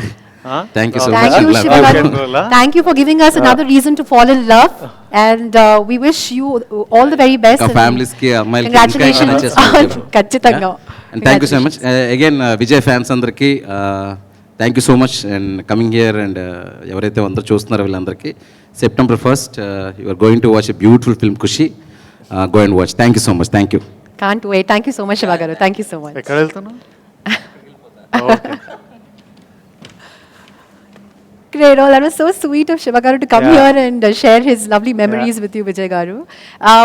Huh?
Thank you so
Okay.
much.
Thank you,
Love
Shiva
you.
garu.
Okay, Rola.
Thank you for giving us another reason to fall in love. And we wish you all the very best.
ఇంకా
and
families కి అమ్మాయిలకి
Congratulations.
ఇంకా నచ్చేస్తుంది.
ఖచ్చితంగా.
And thank you so much again Vijay fans అందరికీ thank you so much and coming here and ఎవరైతే అందరూ చూస్తున్నారో వీళ్ళందరికీ September 1st you are going to watch a beautiful film Kushi go and watch. Thank you so much. Thank you.
Can't wait. Thank you so much, Shiva garu. Thank you so much.
ఎక్కడ వెళ్తున్నావు? Okay.
Great. Oh, that was so sweet of Shiva garu to come
Yeah.
here and share his lovely memories with you, Vijay garu.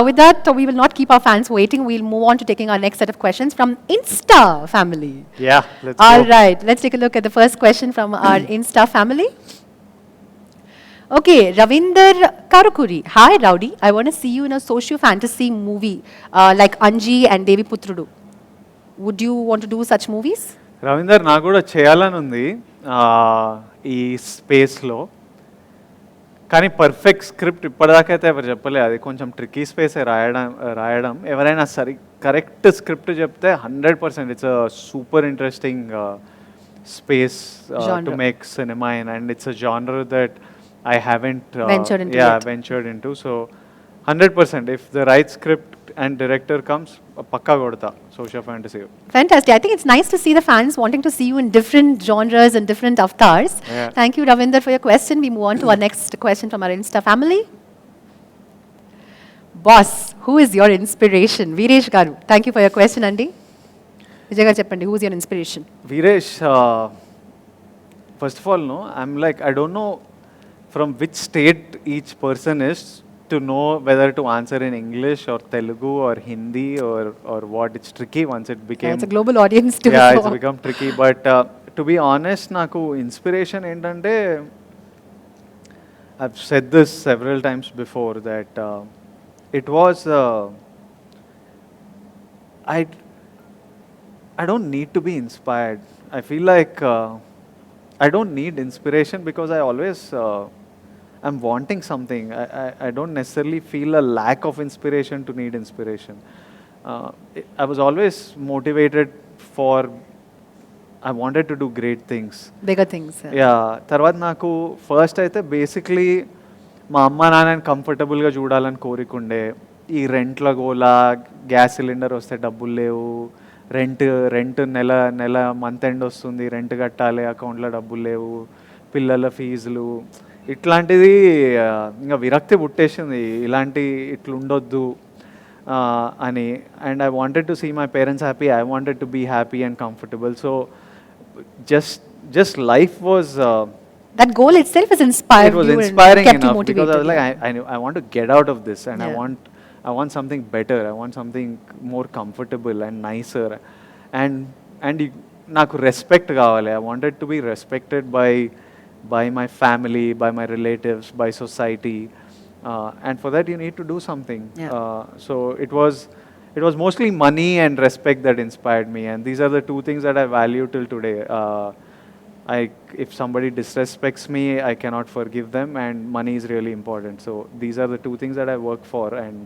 With that, we will not keep our fans waiting. We'll move on to taking our next set of questions from Insta family.
Yeah, let's
All
go.
right, let's take a look at the first question from our Insta family. Okay, Ravinder Karukuri. Hi, Rowdy. I want to see you in a socio-fantasy movie like Anji and Devi Putrudu. Would you want to do such movies?
Ravinder, నాకు కూడా చేయాలని ఉంది ఈ స్పేస్లో, కానీ perfect script ఇప్పటిదాకైతే ఎవరు చెప్పలేదు. అది కొంచెం ట్రికీ స్పేసే రాయడం ఎవరైనా కరెక్ట్ స్క్రిప్ట్ చెప్తే 100% it's a super interesting space to make cinema in, and it's a genre that I haven't ventured into. So 100%, if the right script and director comes, pakka kodta social fantasy.
Fantastic. I think it's nice to see the fans wanting to see you in different genres and different avatars.
Yeah.
Thank you, Ravinder, for your question. We move on to our next question from our Insta family. Boss, who is your inspiration? Viresh garu. Thank you for your question, Andy. Vijay garu cheppandi, who is your inspiration?
Viresh, first of all, no, I'm like, I don't know from which state each person is to know whether to answer in English or Telugu or Hindi or what. It's tricky once it became.
It's a global audience too.
Yeah,
so.
it's become tricky. But to be honest, naku inspiration entante, I've said this several times before that it was I don't need to be inspired. I feel like I don't need inspiration because I always I'm wanting something. I don't necessarily feel a lack of inspiration to need inspiration. I was always motivated for, I wanted to do great things.
Bigger things.
Yeah. తర్వాత నాకు first అయితే basically మా అమ్మ నాన్నని కంఫర్టబుల్గా చూడాలని కోరికుండే. ఈ రెంట్ల గోలా, gas cylinder వస్తే డబ్బులు లేవు, రెంట్ నెల మంత్ ఎండ్ వస్తుంది, రెంట్ కట్టాలి, అకౌంట్లో డబ్బులు లేవు, పిల్లల ఫీజులు, ఇట్లాంటిది ఇంకా విరక్తి పుట్టేసింది. ఇలాంటి ఇట్లా ఉండొద్దు అని. And I wanted to see my parents happy, I wanted to be happy and comfortable. So just life was
that goal itself is inspired.
It was
you
inspiring
and kept
enough
you
because I was
motivated,
like, I want to get out of this, and
Yeah.
I want something better. I want something more comfortable and nicer, and నాకు respect కావాలి. I wanted to be respected by my family, by my relatives, by society, and for that you need to do something.
Yeah.
So it was mostly money and respect that inspired me, and these are the two things that I value till today. If somebody disrespects me, I cannot forgive them, and money is really important. So these are the two things that I work for and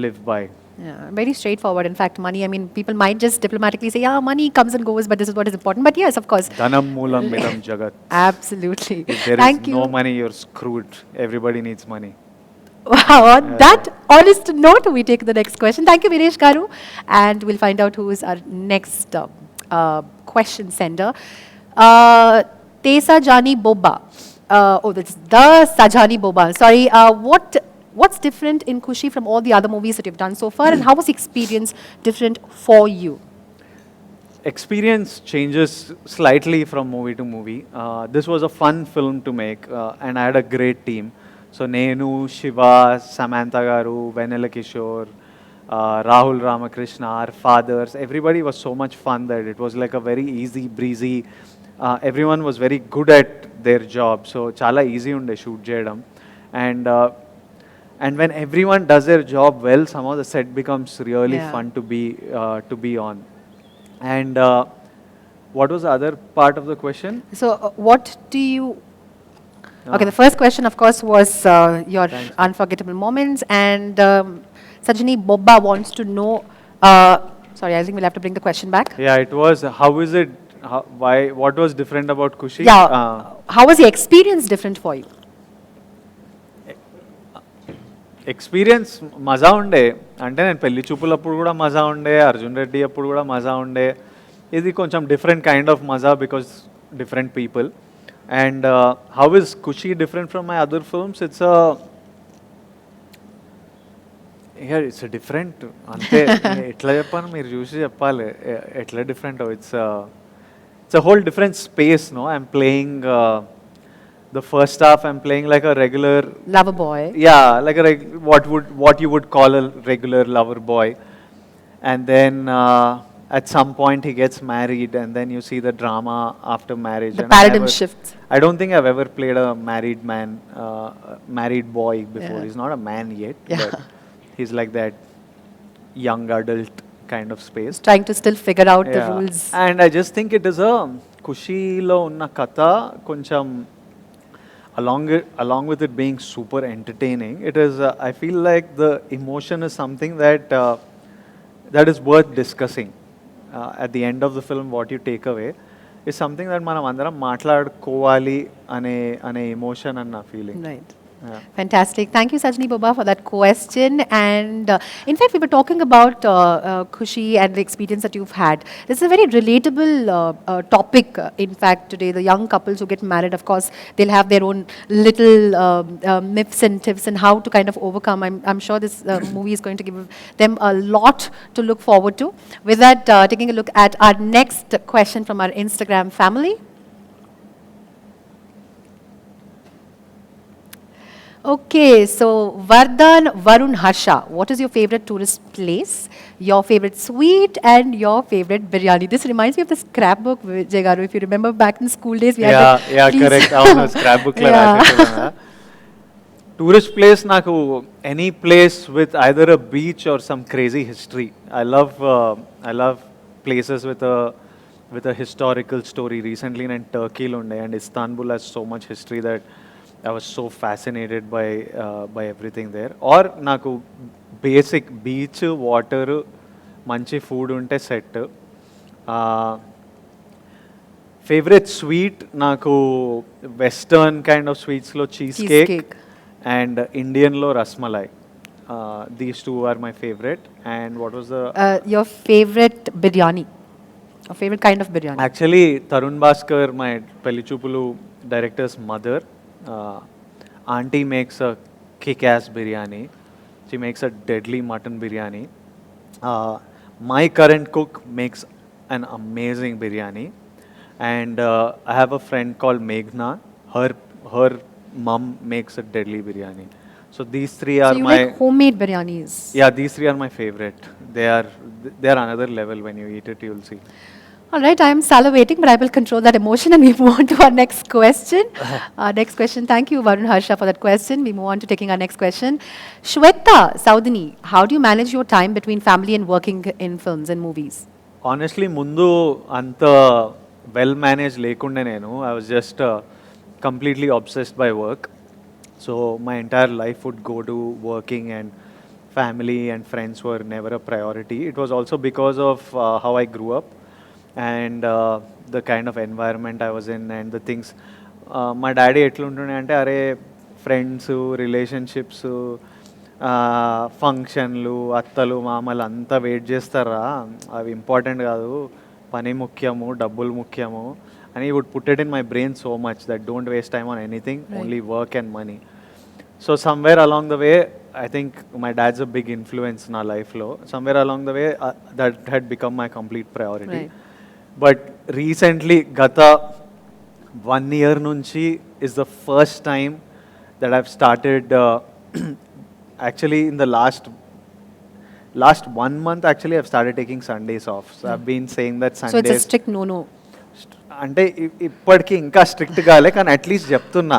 live by.
Yeah, very straightforward. In fact, money, I mean, people might just diplomatically say, yeah, money comes and goes, but this is what is important. But yes, of course.
Dhanam moolam midam jagat.
Absolutely.
If there
Thank
is
you.
no money, you're screwed. Everybody needs money.
Wow, on that honest note, we take the next question. Thank you, Viresh garu. And we'll find out who is our next question sender. Tesa Jani Boba. That's the Sajani Boba. Sorry. What's different in Kushi from all the other movies that you've done so far, and how was the experience different for you?
Experience changes slightly from movie to movie. This was a fun film to make, and I had a great team. So Nenu, Shiva, Samantha Garu, Venela Kishore, Rahul Ramakrishna, our fathers, everybody was so much fun that it was like a very easy breezy. Everyone was very good at their job, so chala easy unde shoot cheyadam. And when everyone does their job well, somehow the set becomes really fun to be on. And what was the other part of the question?
So, what do you Okay, the first question, of course, was your unforgettable moments, and Sajani Bobba wants to know. Sorry, I think we'll have to bring the question back.
Yeah, it was. How is it? Why? What was different about Kushi?
Yeah, how was the experience different for you?
Experience మజా ఉండే అంటే నేను పెళ్లి చూపులప్పుడు కూడా మజా ఉండే అర్జున్ రెడ్డి అప్పుడు కూడా మజా ఉండే ఇది కొంచెం డిఫరెంట్ కైండ్ ఆఫ్ మజా because different people and how is Kushi different from my other films it's different అంటే ఎట్లా చెప్పాను మీరు చూసి చెప్పాలి ఎట్లా different it's a whole different space no I'm playing the first half I'm playing like a regular
lover boy.
Yeah, like what you would call a regular lover boy, and then at some point he gets married, and then you see the drama after marriage.
The paradigm shifts.
I don't think I've ever played a married man, married boy before. He's not a man yet, but he's like that young adult kind of space.
He's trying to still figure out the rules.
And I just think it is a Kushi lo unna katha koncham along with it being super entertaining, it is I feel like the emotion is something that is worth discussing. At the end of the film, what you take away is something that manam andaram maatladukovali ane emotion and na feeling.
Right. Fantastic. Thank you, Sajani Baba, for that question. And in fact, we were talking about Khushi and the experience that you've had. This is a very relatable topic, in fact, today. The young couples who get married, of course, they'll have their own little myths and tips and how to kind of overcome. I'm sure this movie is going to give them a lot to look forward to. With that, taking a look at our next question from our Instagram family. Okay, so Vardhan Varun Harsha, what is your favorite tourist place, your favorite sweet, and your favorite biryani? This reminds me of the scrapbook, Vijay Garu. If you remember back in school days, we had
correct. Avunu scrapbook la raasitana. Tourist place naku any place with either a beach or some crazy history. I love places with a historical story. Recently in Turkey unde, and Istanbul has so much history that I was so fascinated by everything there. Or naku basic beach, water, manchi food unte set. Favorite sweet naku western kind of sweets lo cheesecake and Indian lo rasmalai. These two are my favorite. And what was the
your favorite biryani? Your favorite kind of biryani?
Actually, Tarun Bhaskar, my Pelli Choopulu director's mother, auntie makes a kick-ass biryani. She makes a deadly mutton biryani. My current cook makes an amazing biryani. And I have a friend called Meghna. Her mom makes a deadly biryani. So these three are
you
my
like homemade biryanis?
Yeah, these three are my favorite. They are another level. When you eat it, you'll see.
All right, I am salivating, but I will control that emotion and we move on to our next question. Next question. Thank you, Varun Harsha, for that question. We move on to taking our next question. Shweta Saudini, how do you manage your time between family and working in films and movies?
Honestly, mundu anta well managed lekunde nenu. I was just completely obsessed by work. So my entire life would go to working, and family and friends were never a priority. It was also because of how I grew up and the kind of environment I was in and the things. My daddy etluntunde ante are friends, relationships, ఫంక్షన్లు, అత్తలు, మామలు అంతా wait చేస్తారా, అవి important కాదు, పని ముఖ్యము, డబ్బులు ముఖ్యము అని would put it in my brain so much that don't waste time on anything, only work and money. So somewhere along the way I think my dad's a big influence in our life lo. Somewhere along the way that had become my complete priority. Right. But recently, gata 1 year nunchi is the first time that I've started actually in the last 1 month actually I've started taking Sundays off. So I've been saying that Sundays.
So it's a strict no.
అంటే ఇప్పటికీ ఇంకా strict కాలే, కానీ at least చెప్తున్నా,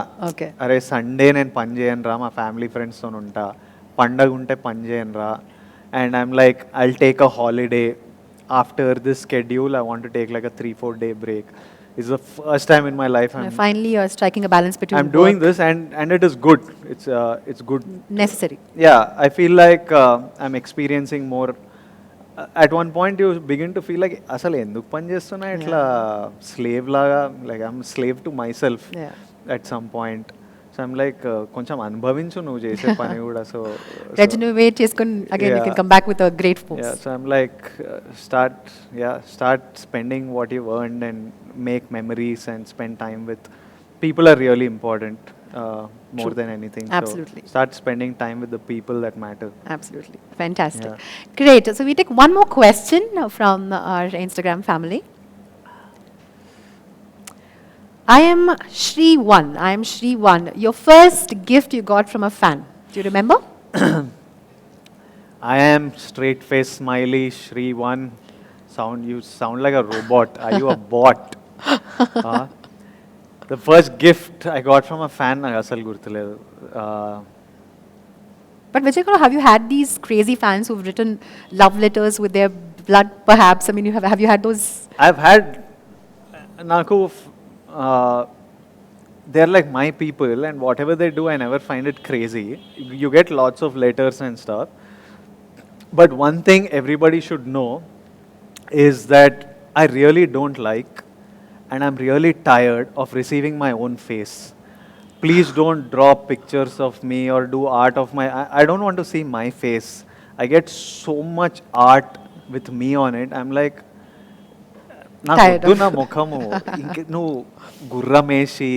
అరే Sunday నేను పని చేయను రా, మా ఫ్యామిలీ ఫ్రెండ్స్తో ఉంటా, పండగ ఉంటే పని చేయను రా. And I'm like I'll take a holiday after this schedule, I want to take like a 3-4 day break. It's the first time in my life
Finally, you're striking a balance between
I'm doing
work
this, and it is good. It's good.
necessary.
Yeah, I feel like I'm experiencing more. At one point, you begin to feel like అసలు ఎందుకు పని చేస్తున్నా ఇట్లా slave లాగా, like I'm a slave to myself
Yeah.
at some point. So I'm like కొంచెం అనుభవించు నువ్వు చేసే పని కూడా. So
Regenerate చేసుకొని again you can come back with a great force.
yeah, so I'm like start spending what you've earned and make memories and spend time with people are really important more than anything.
Absolutely.
So start spending time with the people that matter.
Absolutely. Fantastic. Great. So we take one more question from our Instagram family. I am Shri One. Your first gift you got from a fan. Do you remember?
I am straight face smiley Shri One. You sound like a robot. Are you a bot? The first gift I got from a fan, నాకు అసలు గుర్తులేదు.
But Vijay Garu, have you had these crazy fans who've written love letters with their blood, perhaps? I mean, have you had those?
I've had, నాకు they're like my people, and whatever they do, I never find it crazy. You get lots of letters and stuff. But one thing everybody should know is that I really don't like, and I'm really tired of receiving my own face. Please don't draw pictures of me or do art of my. I don't want to see my face. I get so much art with me on it. I'm like, నా ముఖము ఇంక నువ్వు గుర్రమేసి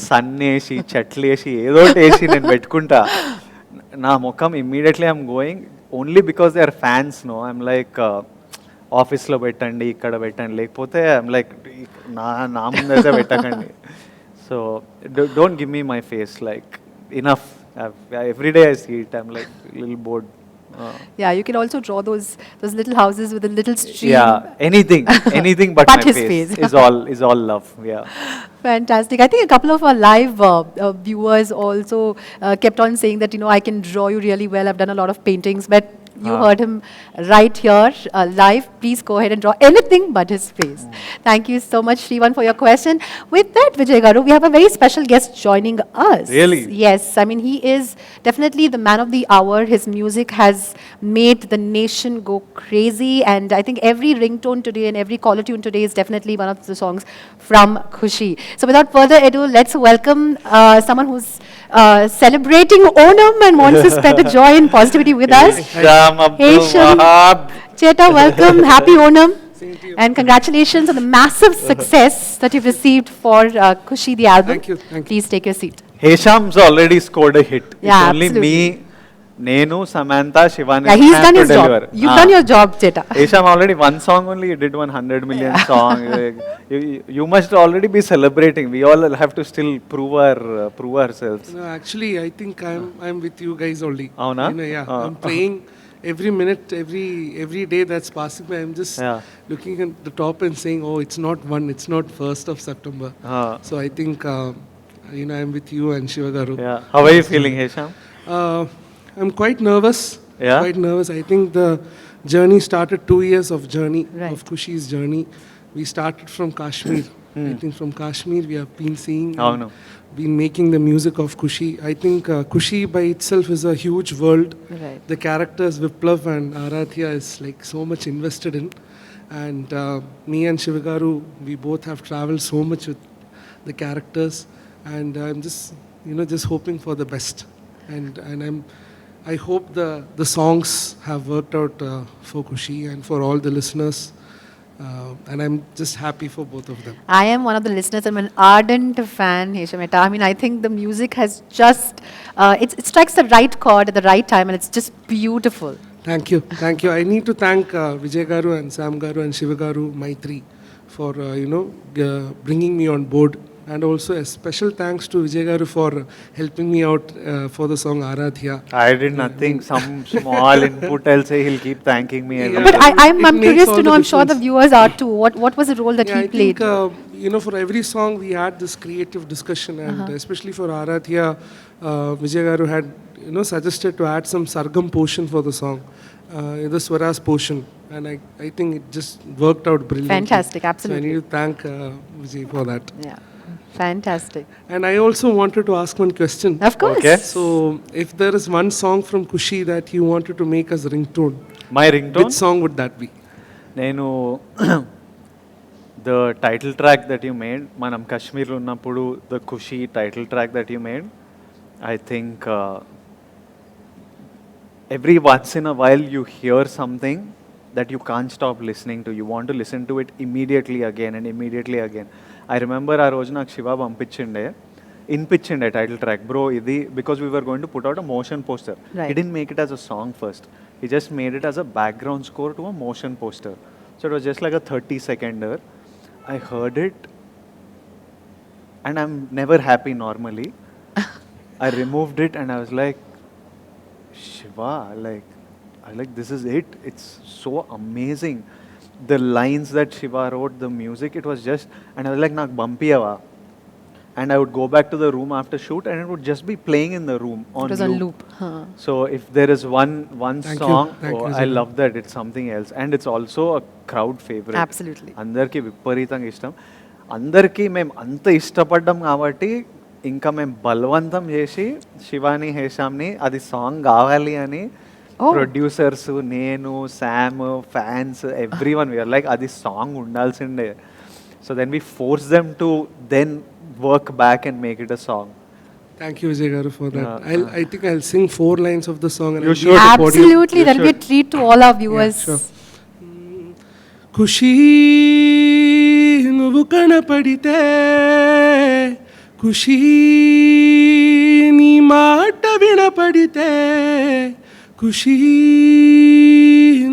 సన్నేసి చెట్లేసి ఏదో వేసి నేను పెట్టుకుంటా. నా ముఖం immediately I'm going only because they are fans. No I'm like ఆఫీస్లో పెట్టండి, ఇక్కడ పెట్టండి, లేకపోతే ఐఎమ్ లైక్ నా ముందైతే పెట్టకండి. So don't give me my face, like enough. Every day I see it, I'm like little bored.
Yeah, you can also draw those little houses with a little stream.
Yeah, anything but my
his
face
face.
is all love. Yeah.
Fantastic. I think a couple of our live viewers also kept on saying that, I can draw you really well. I've done a lot of paintings, but you heard him right here live. Please go ahead and draw anything but his face. Thank you so much, Shrivan, for your question. With that, Vijay Garu, we have a very special guest joining us.
Really?
Yes. I mean, he is definitely the man of the hour. His music has made the nation go crazy. And I think every ringtone today and every caller tune today is definitely one of the songs from Khushi. So without further ado, let's welcome someone who's celebrating Onam and wants to spread the joy and positivity with us. Hey, Sham. Cheta, welcome. Happy Onam. And congratulations on the massive success that you've received for Khushi, the album.
Thank you.
Please take your seat.
Hesham's already scored a hit.
Yeah,
it's only
absolutely.
me, Nenu, Samantha, Shivani.
Yeah, he's
have
done
to
his
deliver.
job. You've done your job, Cheta.
Hesham already one song only, he did 100 million song. You must already be celebrating. We all have to still prove ourselves.
No, actually, I think I'm with you guys only.
Avuna?
I'm praying every minute, every day that's passing by. I'm just looking at the top and saying, oh, it's not 1st of September. So I think, I'm with you and Shiva Garu.
Yeah. How are you feeling, Hesham?
I'm quite nervous.
Yeah?
Quite nervous. I think the journey started 2 years of journey,
Right.
of Khushi's journey. We started from Kashmir. I think from Kashmir we have been seeing,
Avunu.
been making the music of Khushi. I think Khushi by itself is a huge world.
Right.
The characters Viplav and Aradhya is like so much invested in. And me and Shivagaru, we both have traveled so much with the characters. And I'm just hoping for the best. And I hope the songs have worked out for Khushi and for all the listeners. And I'm just happy for both of them.
I am one of the listeners. I'm an ardent fan, Heshameta. I mean, I think the music has just, it strikes the right chord at the right time, and it's just beautiful.
Thank you. I need to thank Vijay Garu and Sam Garu and Shiva Garu, my three, for bringing me on board. And also a special thanks to Vijay Garu for helping me out for the song Aradhya.
I did nothing. Some small input, I'll say he'll keep thanking me.
Yeah.
But I'm
It makes
curious
all
to
the
know, I'm sure the
difference.
viewers are too. What was the role that he
I
played?
think, for every song we had this creative discussion, and especially for Aradhya, Vijay Garu had, suggested to add some sargam portion for the song, the swaras portion. and I think it just worked out brilliantly.
Fantastic, absolutely.
So I need to thank Vijay for that.
Yeah, fantastic.
And I also wanted to ask one question.
Of course.
Okay.
So, if there is one song from Kushi that you wanted to make as a ringtone,
My ringtone?
which song would that be?
నేను the title track that you made, మనం కశ్మీర్లో ఉన్నప్పుడు the Kushi title track that you made, I think every once in a while you hear something that you can't stop listening to. You want to listen to it immediately again and immediately again. I remember ఆ రోజు నాకు Shiva వినిపించిండే title track bro ఇది, because we were going to put out a motion poster.
Right.
He didn't make it as a song first. He just made it as a background score to a motion poster. So it was just like a 30-seconder. I heard it and I'm never happy normally. I removed it and I was like, Shiva, I was like, this is it. It's so amazing. The lines that Shiva wrote, the music, it was just, and I was like, nak bumpiyava. And I would go back to the room after shoot and it would just be playing in the room on
It was
loop.
on loop. Huh.
So if there is one
Thank you.
song,
Thank you,
I
Shiva.
love that. It's something else. And it's also a crowd favorite.
Absolutely.
అందరికీ విపరీతంగా ఇష్టం. అందరికీ మేము అంత ఇష్టపడ్డాం కాబట్టి ఇంకా మేము బలవంతం చేసి శివాని హేషామ్ని అది సాంగ్ కావాలి అని
Oh.
ప్రొడ్యూసర్స్, నేను, Sam, fans, every one we're like అది సాంగ్ ఉండాల్సిండే. So then we force them to then work back and make it a song.
Thank you, Vijay Garu, for that.
Yeah.
I think I'll sing 4 lines of the song and
You
I'll
should.
be at the podium.
Absolutely,
You
that'll be a
should.
treat to all our viewers.
Yeah, sure. ఖుషీ నువ్వు కనపడితే, ఖుషీ నీ మాట వినపడితే, ఖుషీ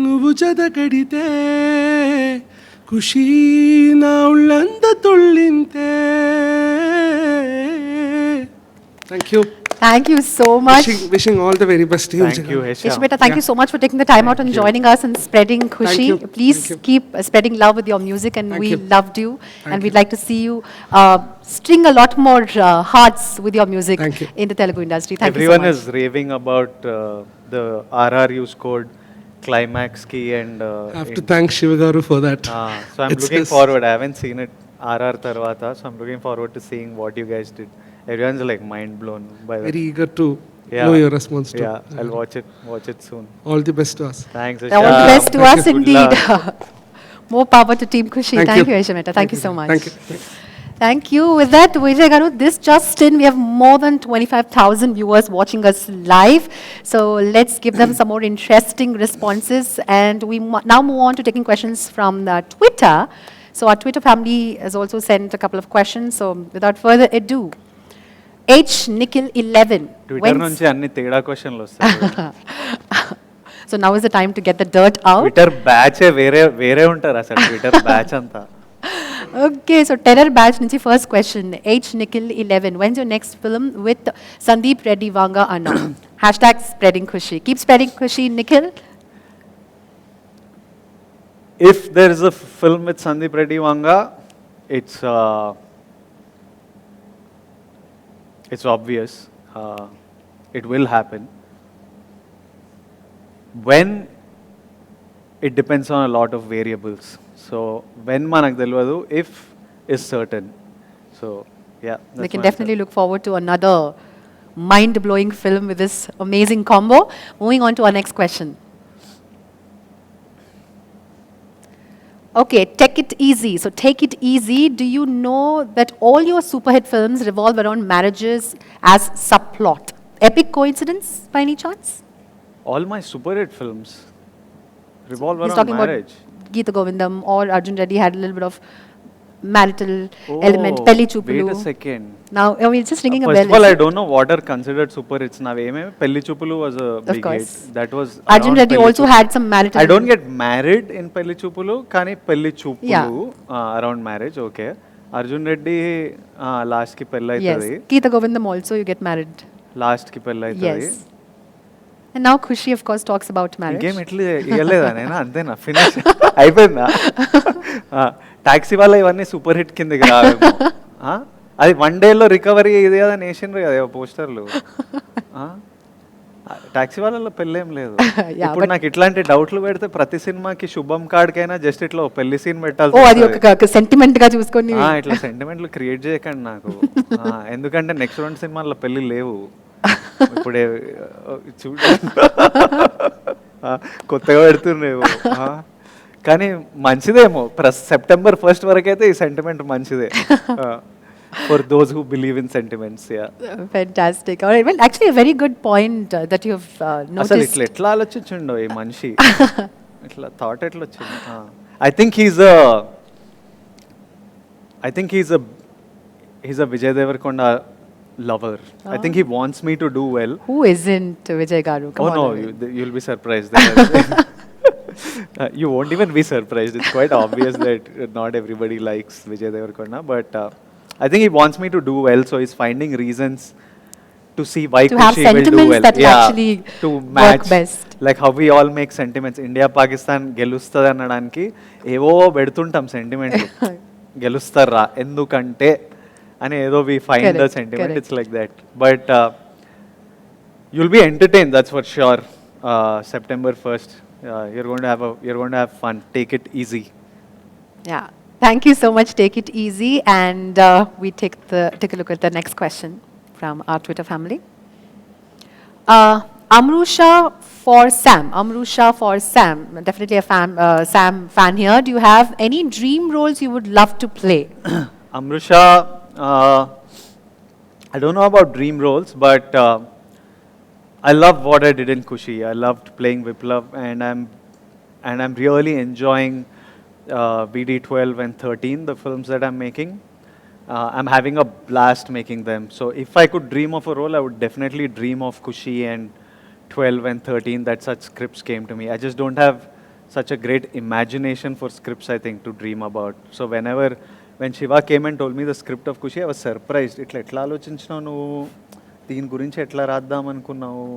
నువ్వు జతకడితే, ఖుషీ నా ఉళ్ళంత తొళ్ళింతే. Thank you.
Thank you so much.
Wishing all the very best to you.
Thank you, Hesham.
Ishmita, thank you so much for taking the time out and joining us and spreading Khushi.
you.
Please
Thank you.
keep spreading love with your music, and
Thank
we
you.
loved you. And we'd
you.
like to see you string a lot more hearts with your music
Thank you.
in the Telugu industry. Thank
Everyone
you so much.
is raving about the RR you scored, climax key, and
I have to thank Shiva Garu for that.
so I'm
It's
looking
his-
forward. I haven't seen it RR tarvata, so I'm looking forward to seeing what you guys did. Everyone's like mind blown by that.
Very eager to
Yeah.
know your response to.
Yeah, I'll watch it soon.
All the best to us.
Thanks,
All the
Isha.
best to
Thank
us
you.
Good
indeed.
luck.
More power to Team Khushi.
Thank
Thank
you.
you, Ishmita. Thank you so much.
Thank you.
Thank you. With that, Vijay Garu, this just in, we have more than 25,000 viewers watching us live. So let's give them some more interesting responses. And we now move on to taking questions from Twitter. So our Twitter family has also sent a couple of questions. So without further ado, H Nikhil 11.
Twitter నుంచి అన్ని తేడా క్వశ్చన్లు వస్తాయి.
So now is the time to get the dirt out.
Twitter batch వేరే ఉంటారు అసలు Twitter batch అంతా.
Okay, so Terror Batch nunchi first question. H Nikhil 11. When's your next film with Sandeep Reddy Vanga Anna? Hashtag spreading Khushi. Keep spreading Khushi, Nikhil.
If there is a film with Sandeep Reddy Vanga, it's obvious. It will happen. When, it depends on a lot of variables. So when manaku telvadu, if is certain. So yeah,
We
that's
can
my
definitely look forward to another mind-blowing film with this amazing combo. Moving on to our next question. Okay, take it easy. So take it easy. Do you know that all your super hit films revolve around marriages as subplot? Epic coincidence by any chance?
All my super hit films revolve
He's
around
talking
marriage.
about Geeta Govindam or Arjun Reddy had a little bit of marital element. Pelli Chupulu.
Wait a second.
Now, we're just ringing a
First
bell.
of all, I don't know what are considered super hits. Now, Pelli Chupulu was a
Of
big
course.
hit. That was
Arjun
around
Reddy
Pelli
also
Chupulu.
had some marital.
I don't get married in Pelli Chupulu, kani Pelli Chupulu
Yeah.
around marriage, okay. Arjun Reddy last ki pelli
Yes.
aitadi.
Geeta Govindam also, you get married.
Last ki pelli aitadi.
Yes. And now Khushi, of course, talks about marriage.
ఇంకేం ఇట్లా ఇవ్వలేదా నేను అంతేనా finish అయిపోయిందా taxi వల్ల ఇవన్నీ super hit కిందకి రావేమో అది 1 డేలో రికవరీ ఇది కదా నేషన్ కదా పోస్టర్లు టాక్సీ వాళ్ళలో పెళ్ళేం లేదు.
Yeah,
ఇప్పుడు
but-
నాకు ఇట్లాంటి డౌట్లు పెడితే ప్రతి సినిమాకి శుభం కార్డ్కైనా జస్ట్ ఇట్లా ఓ పెళ్లి సీన్
ఓ
పెట్టాల్సి
అది ఒక సెంటిమెంట్ గా చూసుకొని
ఇట్లా సెంటిమెంట్లు క్రియేట్ చేయకండి నాకు. ఎందుకంటే నెక్స్ట్ 2 సినిమాల్లో పెళ్లి లేవు. ఇప్పుడే చూడ కొత్తగా పెడుతున్నావు. కానీ మంచిదేమో సెప్టెంబర్ 1 వరకైతే ఈ సెంటిమెంట్ మంచిదే. For those who believe in sentiments, yeah.
Fantastic. All right. Well, actually, a very good point that you've
అసలు
noticed.
ఇట్లా ఎట్లా ఆలోచించుండో ఈ మనిషి, ఇట్లా థాట్ ఎట్లా వచ్చింది. I think he's a Vijay Devarakonda lover. I think he wants me to do well.
Who isn't Vijay Garu? Come on.
No, you'll be surprised. You won't even be surprised. It's quite obvious that not everybody likes Vijay Devarakonda, but I think he wants me to do well, so he's finding reasons to see why
To have
Kushi will do
sentiments
well.
that will actually
to
work
match
best.
like how we all make sentiments. India Pakistan గెలుస్తుంది అనడానికి ఏవో పెడుతుంటాం sentiment. గెలుస్తారా ఎందుకంటే అని ఏదో we find the
Correct,
sentiment.
correct.
It's like that. But you'll be entertained, that's for sure. September 1st, you're going to have fun. Take it easy.
Yeah. Thank you so much. Take it easy. And we take a look at the next question from our Twitter family. Amrusha for Sam. Amrusha for Sam. Definitely a Sam fan here. Do you have any dream roles you would love to play?
Amrusha, I don't know about dream roles, but I love what I did in Kushi. I loved playing Viplav, and I'm really enjoying VD12 and 13, the films that I'm making. I'm having a blast making them. So if I could dream of a role, I would definitely dream of Kushi and 12 and 13, that such scripts came to me. I just don't have such a great imagination for scripts, I think, to dream about. So when Shiva came and told me the script of Kushi, I was surprised. ఇట్లా ఎట్లా ఆలోచించినావు నువ్వు, దీని గురించి ఎట్లా రాద్దాం అనుకున్నావు.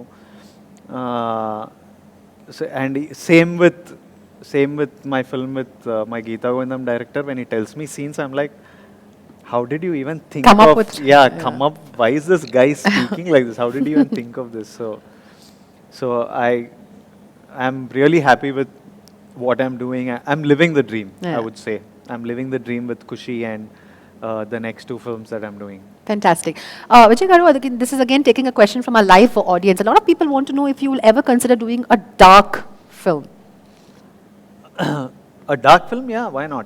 And same with my film with my Geeta Govindam director. When he tells me scenes, I'm like, how did you even think
Come up
of
with-
come up, why is this guy speaking like this? How did you even think of this? So I'm really happy with what I'm doing. I'm living the dream, I
Yeah.
would say. I'm living the dream with Kushi and the next 2 films that I'm doing.
Fantastic. Vijay Garu, this is again taking a question from our live audience. A lot of people want to know if you will ever consider doing a dark film.
A dark film? Yeah, why not?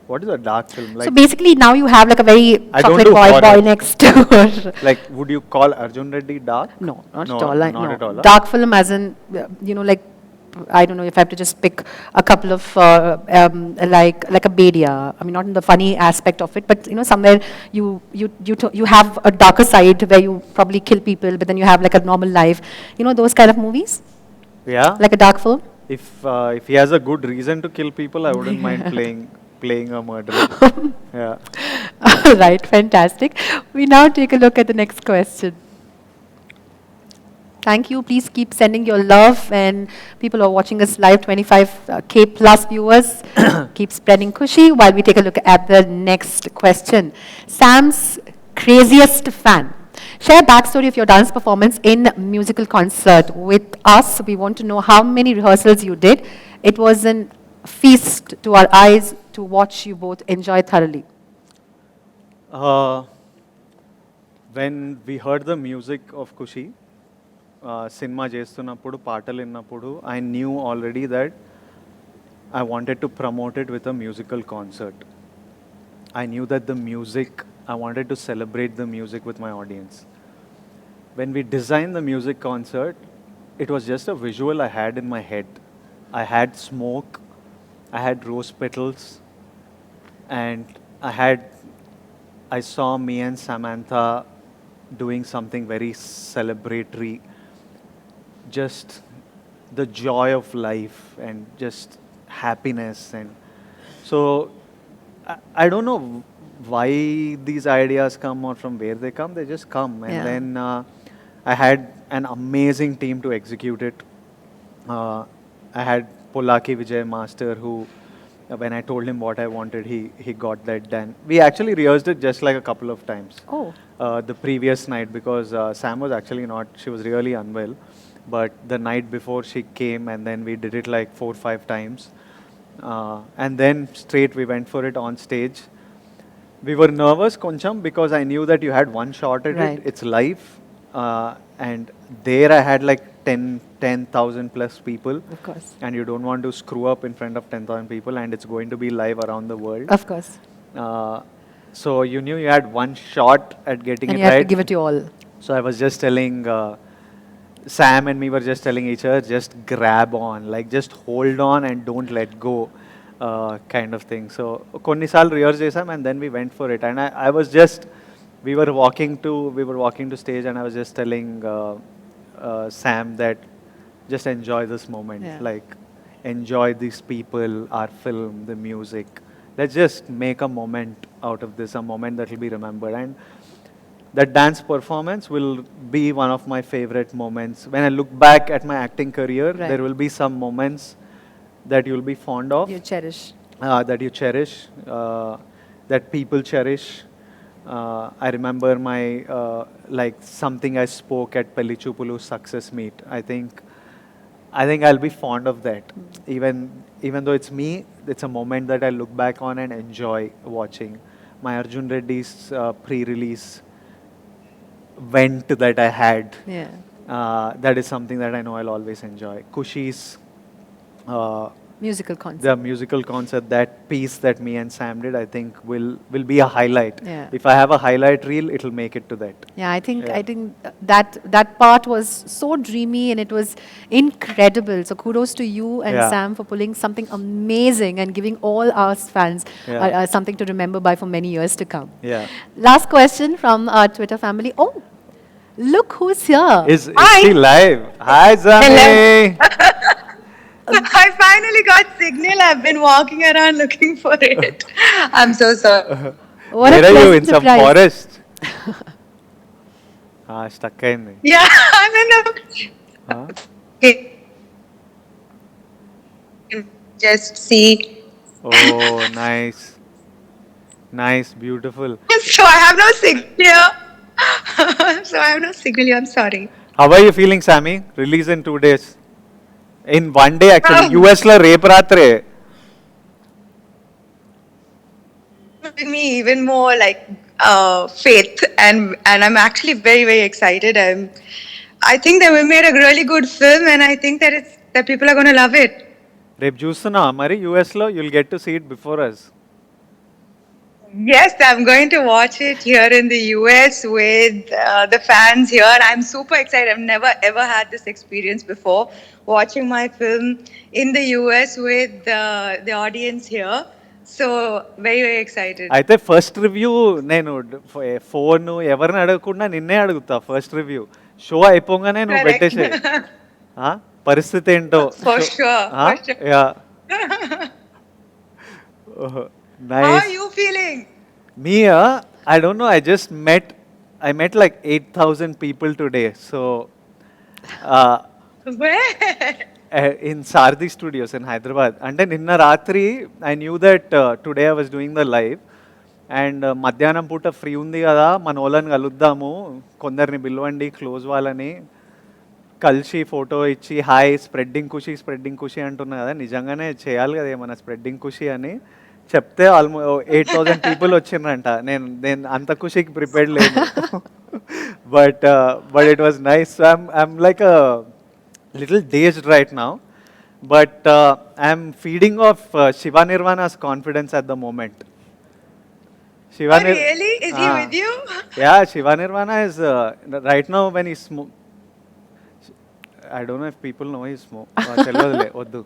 What is a dark film?
So basically now you have like a very
I don't
chocolate
do
boy
horror.
next door.
Like, would you call Arjun Reddy dark?
No, not
No,
at all.
not
No.
at all.
Dark film as in, like, I don't know if I have to just pick a couple of, like a Bedia. I mean, not in the funny aspect of it, but, somewhere you have a darker side where you probably kill people, but then you have like a normal life. Those kind of movies?
Yeah.
Like a dark film?
If he has a good reason to kill people, I wouldn't mind playing a murderer. Yeah.
All right, fantastic. We now take a look at the next question. Thank you. Please keep sending your love, and people who are watching us live, 25K plus viewers, keep spreading Kushi while we take a look at the next question. Sam's craziest fan. Share backstory of your dance performance in musical concert with us. We want to know how many rehearsals you did. It was an feast to our eyes to watch you both enjoy thoroughly.
When we heard the music of Kushi, cinema చేస్తున్నప్పుడు పాటలు విన్నప్పుడు I knew already that I wanted to promote it with a musical concert. I knew that the music, I wanted to celebrate the music with my audience. When we designed the music concert, it was just a visual I had in my head. I had smoke, I had rose petals, and I saw me and Samantha doing something very celebratory, just the joy of life and just happiness. And so I don't know why these ideas come or from where they come, they just come. And
Yeah.
then I had an amazing team to execute it. I had Polaki Vijay Master, who when I told him what I wanted, he got that done. We actually rehearsed it just like a couple of times.
Oh.
the previous night because Sam was actually not, she was really unwell. But the night before she came and then we did it like 4-5 times. And then straight we went for it on stage. We were nervous koncham because I knew that you had one shot at
Right.
it. It's live. And there I had like 10,000 plus people.
Of course.
And you don't want to screw up in front of 10,000 people and it's going to be live around the world.
Of course.
So you knew you had one shot at getting
And
it
you have
right.
to give it your all.
So I was just telling Sam and me were just telling each other, just grab on, like just hold on and don't let go, kind of thing. So konni saal rehearse chesam and then we went for it. And I was just, we were walking to stage and I was just telling Sam that just enjoy this moment,
Yeah.
like enjoy these people, our film, the music. Let's just make a moment out of this, a moment that will be remembered. And that dance performance will be one of my favorite moments. When I look back at my acting career,
Right.
there will be some moments that you'll be fond of,
You cherish.
that you cherish, that people cherish. I remember my, like something I spoke at Pelli Chupulu's success meet. I think I'll be fond of that. Even though it's me, it's a moment that I look back on and enjoy watching. My Arjun Reddy's pre-release vent that I had,
Yeah.
that is something that I know I'll always enjoy. Kushi's,
Musical concert.
the musical concert, that piece that me and Sam did, I think will be a highlight.
Yeah.
If I have a highlight reel, it'll make it to that.
Yeah, I think
Yeah.
that part was so dreamy and it was incredible. So kudos to you and
Yeah.
Sam for pulling something amazing and giving all us fans
Yeah.
something to remember by for many years to come.
Yeah.
Last question from our Twitter family. Oh, look who's here.
Is she live? Hi, Zami.
I finally got signal. I've been walking around looking for it. I'm so sorry.
What a
Where are you?
pleasant
In some
surprise.
forest? Stuck in.
Yeah, I'm in the.
Huh?
Okay. Just see.
Oh, nice. Nice, beautiful.
So I have no signal here. So I have no signal here. I'm sorry.
How are you feeling, Sammy? Release in 2 days. In 1 day, actually.
Um,
US la rape ratre.
Giving me even more like faith, and I'm actually very excited. I think that we made a really good film, and I think that people are going to love it.
Rape చూస్తున్నావా మరి US లో? You'll get to see it before us.
Yes, I'm going to watch it here in the US with the fans here. I'm super excited. I've never ever had this experience before, watching my film in the US with the audience here. So very excited.
అయితే first review నేను phone ఎవరిని అడగకుండా నిన్నే అడుగుతా. First review show అయిపోగానే నువ్వు
Correct.
పెట్టేసే పరిస్థితి ఏంటో.
For sure, for sure.
Yeah
How are
nice.
you feeling?
Me, I don't know. I met like 8,000 people today. So,
Where?
in Sardi Studios in Hyderabad. And then ninna ratri, I knew that today I was doing the live. And మధ్యాహ్నం పూట free ఉంది కదా, మన వాళ్ళని కలుద్దాము, కొందరిని పిలవండి close వాళ్ళని, కలిసి ఫోటో ఇచ్చి హాయ్ స్ప్రెడ్డింగ్ ఖుషి అంటున్నా కదా, నిజంగానే చేయాలి కదా ఏమన్నా స్ప్రెడ్డింగ్ ఖుషి అని చెప్తే ఆల్మోస్ట్ 8,000 పీపుల్ వచ్చిండ్రంట. నేను అంత ఖుషికి ప్రిపేర్డ్ లేదు. But it was nice. I'm like a little dazed right now, but I'm feeding off Shiva Nirvana's confidence at the moment.
Oh, really? Is he with you?
Yeah, Shiva Nirvana is right now when he smoke. I don't know if people know he smoke. తెలియదులే వద్దు.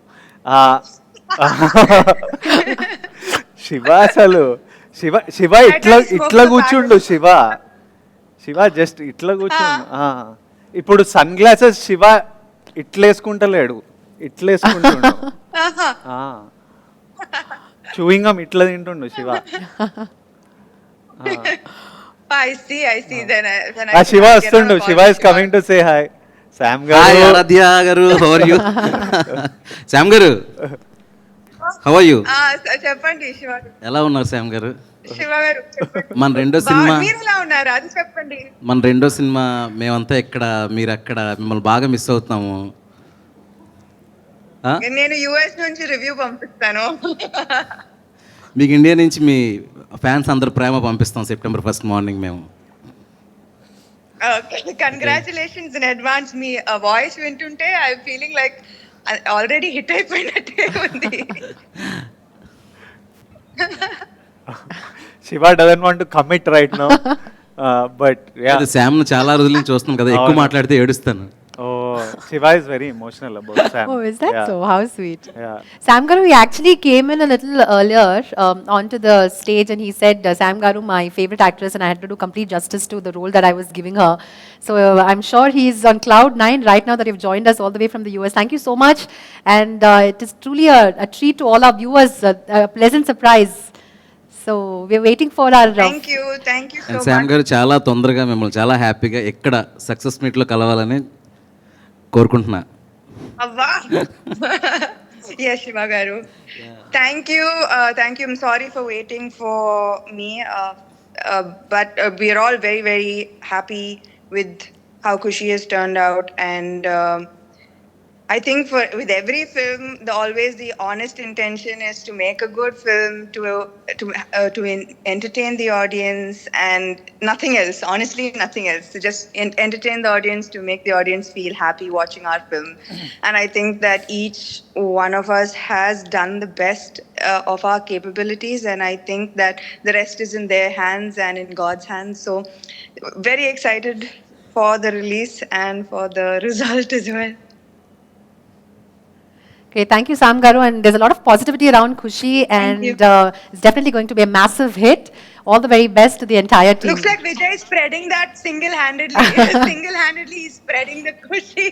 శివ అసలు శివ ఇట్లా కూర్చుండు. Shiva just ఇట్లా కూర్చుండు. ఇప్పుడు sunglasses Shiva ఇట్లేసుకుంటలేడు, ఇట్లేసుకుంటుండు. చూయింగ్ గమ్ ఇట్లా తింటుండు Shiva.
I see. Then
Shiva వస్తుండు. Shiva is coming to say hi. Sam
hi
garu.
Aradhya garu, how are you? Sam garu, how are you?
చెప్పండి శివ.
ఎలా ఉన్నారు శామ్ గారు?
శివ గారు చెప్పండి.
మన రెండో సినిమా
మీరు ఎలా ఉన్నారు అది చెప్పండి.
మన రెండో సినిమా మేమంతా ఎక్కడ మీరు అక్కడ మిమ్మల్ని బాగా మిస్ అవుతున్నాము. ఆ?
నేను యుఎస్ నుంచి రివ్యూ పంపిస్తాను.
మీకు ఇండియా నుంచి మీ ఫ్యాన్స్ అందరు ప్రేమ పంపిస్తాం September 1st మార్నింగ్ మేము.
Congratulations in advance. మీ వాయిస్ వింటుంటే I feeling like already hit అయిపోయినట్టే ఉంది.
Shiva doesn't want to commit right now, but yeah.
అది శామ్ను చాలా రోజుల నుంచి చూస్తున్నాం కదా, ఎక్కువ మాట్లాడితే ఏడుస్తాను.
Oh, Shiva is very emotional about Sam.
Oh, is that
Yeah.
so? How sweet.
Yeah.
Sam Garu, he actually came in a little earlier onto the stage and he said, Sam Garu, my favorite actress, and I had to do complete justice to the role that I was giving her. So I'm sure he's on cloud 9 right now that you've joined us all the way from the US. Thank you so much. And it is truly a treat to all our viewers, a pleasant surprise. So we're waiting for our...
thank you so
and Sam
much.
గారు చాలా తొందరగా మిమ్మల్ని చాలా హ్యాపీగా ఎక్కడ success మీట్లో కలవాలని కోరుకుంటున్నా.
అవ్వా. Yes, Shiva garu. Thank you. I'm sorry for waiting for me, but we are all very, very happy with how Kushi has turned out, and I think with every film, always the honest intention is to make a good film, to entertain the audience, and nothing else. Honestly, nothing else. To just entertain the audience, to make the audience feel happy watching our film. And I think that each one of us has done the best of our capabilities, and I think that the rest is in their hands and in God's hands. So, very excited for the release and for the result as well.
Okay, thank you, Sam Garu. And there's a lot of positivity around Kushi, and it's definitely going to be a massive hit. All the very best to the entire team.
Looks like Vijay is spreading that single-handedly. Single-handedly, he's spreading the Kushi.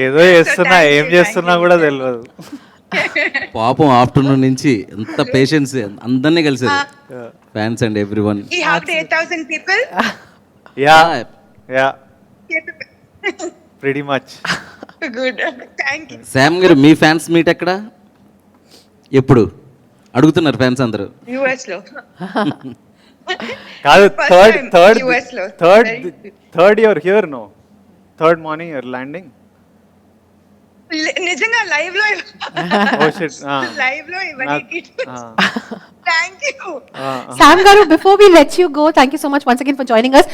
ఏదో చేస్తున్నా, ఏం చేస్తున్నా కూడా తెలియదు.
పాపం afternoon నుంచి ఎంత patience, అందరినీ కలిసారు fans and everyone.
He hugged 8,000 people.
Yeah. Pretty much.
Good. Thank you.
Sam గారు మీ ఫ్యాన్స్ మీట్ ఎక్కడ ఎప్పుడు అడుగుతున్నారు ఫ్యాన్స్ అందరూ?
US లో.
కాదు,
US లో.
third you're here, no? Third morning you're landing?
నిజంగా లైవ్ లో.
Oh shit.
లైవ్ లో ఇవన్నీ. Thank you.
Sam Garu, before we let you go, thank you so much once again for joining us.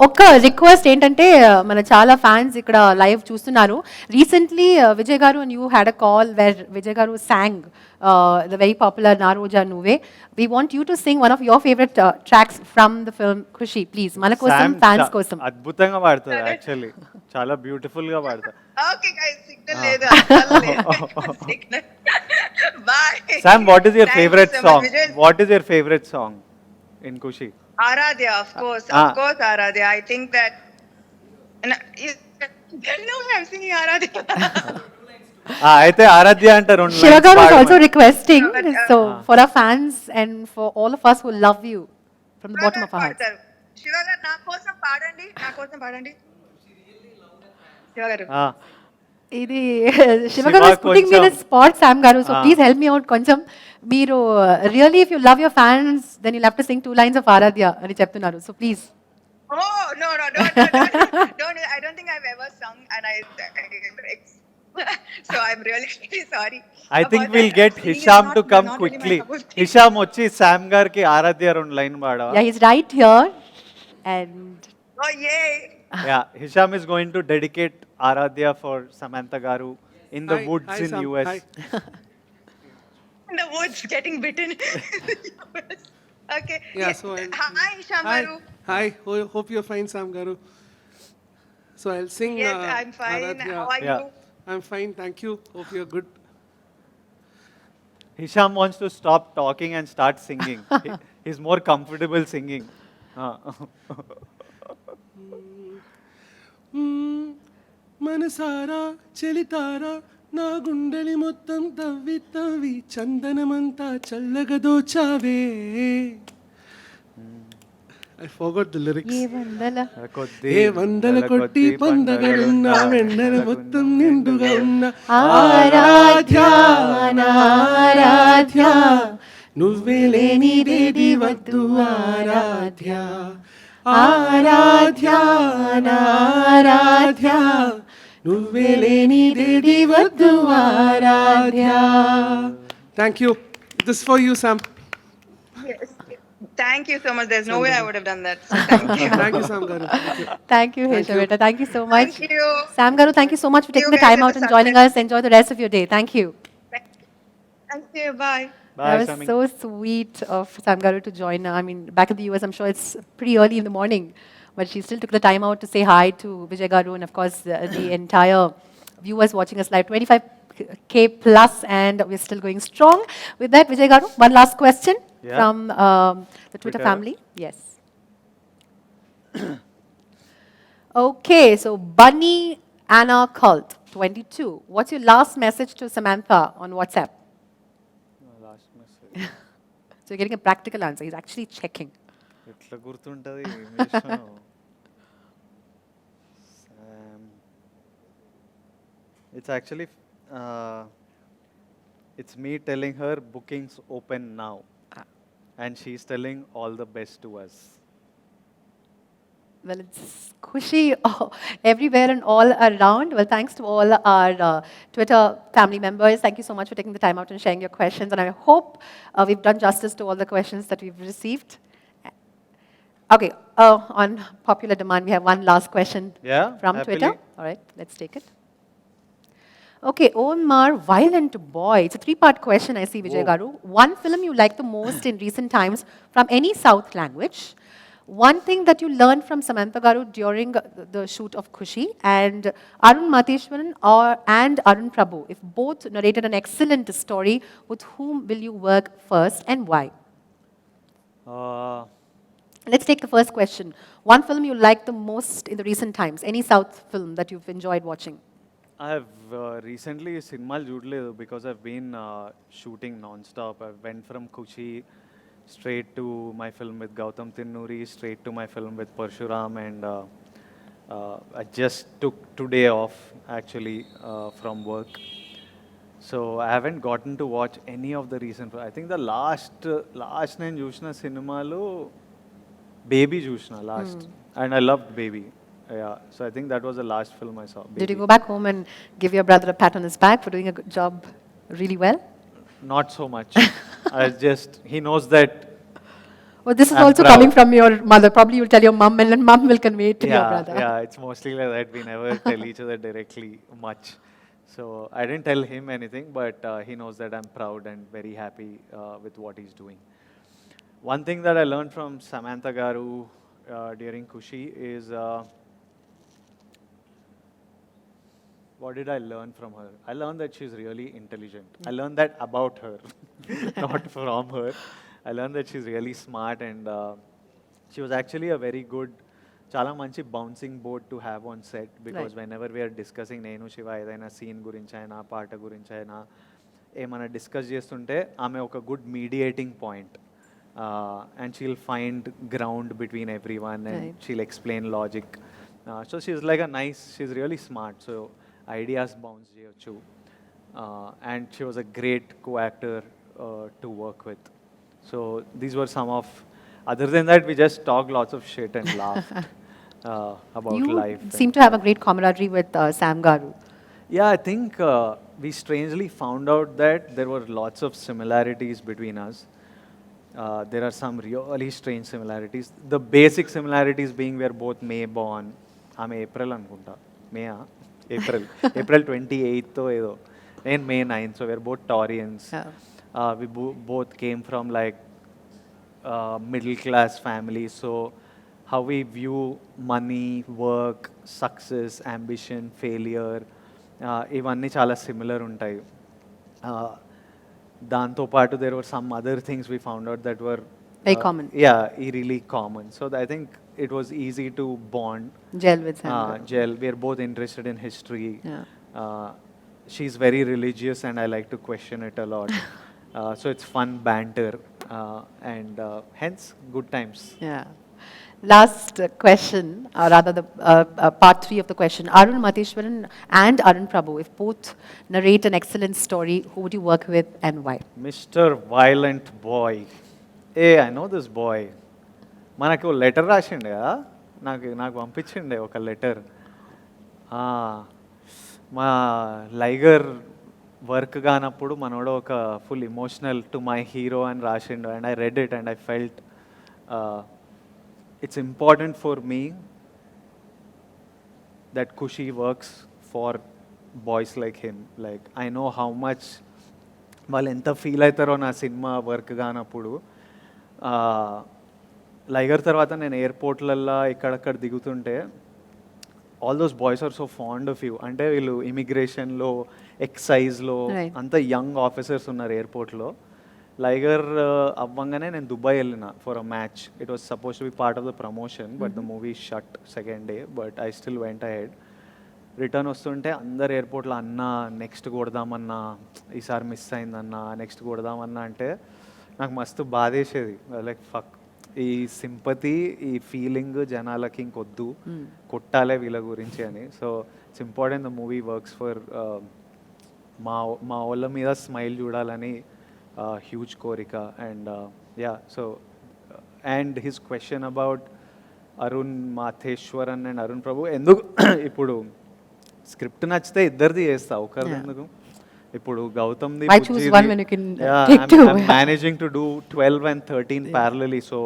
ఒక్క request ఏంటంటే, మన చాలా fans ఇక్కడ live చూస్తున్నారు. రీసెంట్లీ విజయ్ గారు and you had a call where Vijay గారు sang the very popular Na Roja Nuve. We want you to sing one of your favorite tracks from the film Kushi, please. మన కోసం, fans కోసం.
అద్భుతంగా పాడతారు actually, చాలా beautiful గా పాడతారు.
Okay guys, signal లేదు. Signal. Bye.
Sam, what is your
Thank
favorite
you so much,
song?
Vijay.
What is your favorite song in Kushi?
Aradhya, of course, Aradhya. I think that, and you know I'm singing Aradhya.
అయితే ఆరాధ్య అంటారు.
Shiva Garu is also requesting, so for our fans and for all of us who love you from the bottom of our hearts.
Shiva garu, నా కోసం పాడండి. Shiva garu.
ఇది Shiva Garu is putting me in a spot, Sam Garu, so please help me out కొంచెం. మీరు really if you love your fans, then you'll have to sing 2 lines of Aradhya అని చెప్తున్నారు, so please.
Oh no, don't. I don't think I've ever sung, and so I'm really sorry.
I think we'll get Hisham to come quickly. Hisham వచ్చి Sam గారికి ఆరాధ్య 2 line పాడవా?
Yeah, he's right here, and
Oh yay.
Yeah, Hisham is going to dedicate Aradhya for Samantha Garu in the woods in
Sam.
US.
Hi.
In the woods, getting bitten. Okay.
Yeah, so
hi, Hisham Garu.
Hi. Hope you're fine, Sam Garu. So I'll sing.
Yes, I'm fine.
Aradhya.
How are
Yeah.
you?
I'm fine, thank you. Hope you're good.
Hisham wants to stop talking and start singing. He's more comfortable singing.
మనసారా చెలితారా నా గుండెలి మొత్తం తవ్వి తవ్వి చందనమంతా చల్లగా దోచావే. I forgot the lyrics. ఏ వందల కొట్టి పందగలున్నా వెన్నెల మొత్తం నిండుగా ఉన్న ఆరాధ్య నారాధ్య నువ్వే లేనిదేది వద్దు ఆరాధ్య ఆరాధ్య ఆరాధ్య నువ్వే లేనిదేది వద్దు Aradhya. Thank you. This for you Sam.
Yes. Thank you so much. There's no way I would have done that. So thank you.
Thank you Sam garu.
Thank you, Hesha beta. Thank you so much.
Thank you.
Sam Garu, thank you so much for
See you
taking the
guys
time
at
out
the
and joining
sunset.
us. Enjoy the rest of your day. Thank you.
Thank you. Bye.
Bye,
That was
Sammy.
so sweet of Sam Garu to join. I mean, back in the US, I'm sure it's pretty early in the morning, but she still took the time out to say hi to Vijay Garu and, of course, the entire viewers watching us live, 25K plus, and we're still going strong. With that, Vijay Garu, one last question
Yeah.
from the Twitter
Twitter.
family. Yes. Okay, so Bunny Anna Cult, 22. What's your last message to Samantha on WhatsApp?
Last message.
So you're getting a practical answer. He's actually checking.
ఎట్లా గుర్తుంటుంది ఇంగ్లీష్లో? It's actually it's me telling her bookings open now, and she's telling all the best to us.
Well, it's Khushi everywhere and all around. Well, thanks to all our Twitter family members. Thank you so much for taking the time out and sharing your questions. And I hope we've done justice to all the questions that we've received. Okay, on popular demand, we have one last question
Yeah,
from
happily.
Twitter. All right, let's take it. Okay, Omar, Violent Boy. It's a three-part question, I see, Vijay
Whoa.
Garu. One film you like the most in recent times from any South language. One thing that you learned from Samantha Garu during the shoot of Khushi, and Arun Mateshwaran and Arun Prabhu. If both narrated an excellent story, with whom will you work first and why?
Uh,
Let's take the first question. One film you like the most in the recent times, any South film that you've enjoyed watching?
I have recently cinema చూడలేదు because I've been shooting non-stop. I went from Kuchi straight to my film with Gautam Tinnuri, straight to my film with Parshuram, and I just took today off actually from work. So I haven't gotten to watch any of the recent. I think the last నేను చూసిన సినిమాలో Baby చూసిన last, and I loved Baby. Yeah, so I think that was the last film I saw.
Did you
Baby.
go back home and give your brother a pat on his back for doing a good job really well?
Not so much. He knows that.
Well, this is
I'm
also
proud.
coming from your mother. Probably you'll tell your mum and then mum will convey it to your brother.
Yeah, it's mostly like that. We never tell each other directly much. So I didn't tell him anything, but he knows that I'm proud and very happy with what he's doing. One thing that I learned from Samantha Garu during Kushi is what did I learn from her? I learned that she's really intelligent. I learned that about her, not from her. I learned that she's really smart, and she was actually a very good, చాలా మంచి bouncing board to have on set because whenever we're discussing నేను శివ ఏదైనా scene గురించి అయినా పాట గురించి అయినా ఏమైనా డిస్కస్ చేస్తుంటే ఆమె ఒక good mediating point and she'll find ground between every one and she'll explain logic so she's like a nice she's really smart so ideas bounce చేయొచ్చు and she was a great co actor to work with so these were some of other than that we just talked lots of shit and laughed about
You
life.
seem to have a great camaraderie with Sam Garu.
Yeah, I think we strangely found out that there were lots of similarities between us. There are some really strange similarities. The basic similarities being we are both May born. I'm April anukunta. May April. April 28th edo. And May 9th. So we are both Taurians. We both came from like middle class family, so how we view money, work, success, ambition, failure, ఇవన్నీ చాలా similar ఉంటాయి దాంతోపాటు there were some other things we found out that were
Very common.
Yeah, really common. So I think it was easy to bond.
Gel with Sam Garu.
Gel. We are both interested in history.
Yeah.
She's very religious and I like to question it a lot. So it's fun banter and hence good times.
Yeah. Last question, or rather the part 3 of the question. Arun Mateshwaran and Arun Prabhu, if both narrate an excellent story, who would you work with and why?
Mr. Violent Boy. I know this boy, మనకు letter రాసిండే కదా, నాకు పంపించిండే ఒక letter. మా లైగర్ work కానప్పుడు మనోడు ఒక full emotional to my hero అని రాసిండు. And I read it and I felt it's important for me that Kushi works for boys like him. Like, I know how much వాళ్ళు ఎంత ఫీల్ అవుతారో నా సినిమా వర్క్ కానప్పుడు. Liger తర్వాత నేను ఎయిర్పోర్ట్లల్లో ఇక్కడక్కడ దిగుతుంటే all those boys are so fond of you. అంటే వీళ్ళు ఇమిగ్రేషన్లో, ఎక్సైజ్లో అంత యంగ్ ఆఫీసర్స్ ఉన్నారు ఎయిర్పోర్ట్లో. లైగర్ అవ్వంగానే నేను దుబాయ్ వెళ్ళిన for a match. It was suppose to be part of the promotion, but the movie shut second day, but I still vent ahead. Return వస్తుంటే అందరు ఎయిర్పోర్ట్లో అన్న నెక్స్ట్ కొడదామన్నా, ఈసారి మిస్ అయిందన్నా, నెక్స్ట్ కొడదామన్నా అంటే నాకు మస్తు బాధేసేది. లైక్ ఫక్, ఈ సింపతి, ఈ ఫీలింగ్ జనాలకి ఇంకొద్దు, కొట్టాలే వీళ్ళ గురించి అని. So it's important the movie works for మా వాళ్ళ మీద స్మైల్ చూడాలని హ్యూజ్ కోరిక. And so and his question about Arun Matheswaran and Arun Prabhu, ఎందుకు ఇప్పుడు స్క్రిప్ట్ నచ్చితే ఇద్దరిది చేస్తా, ఒకరిది ఎందుకు? ఇప్పుడు గౌతమ్ది managing to do 12 and 13 parallelly. So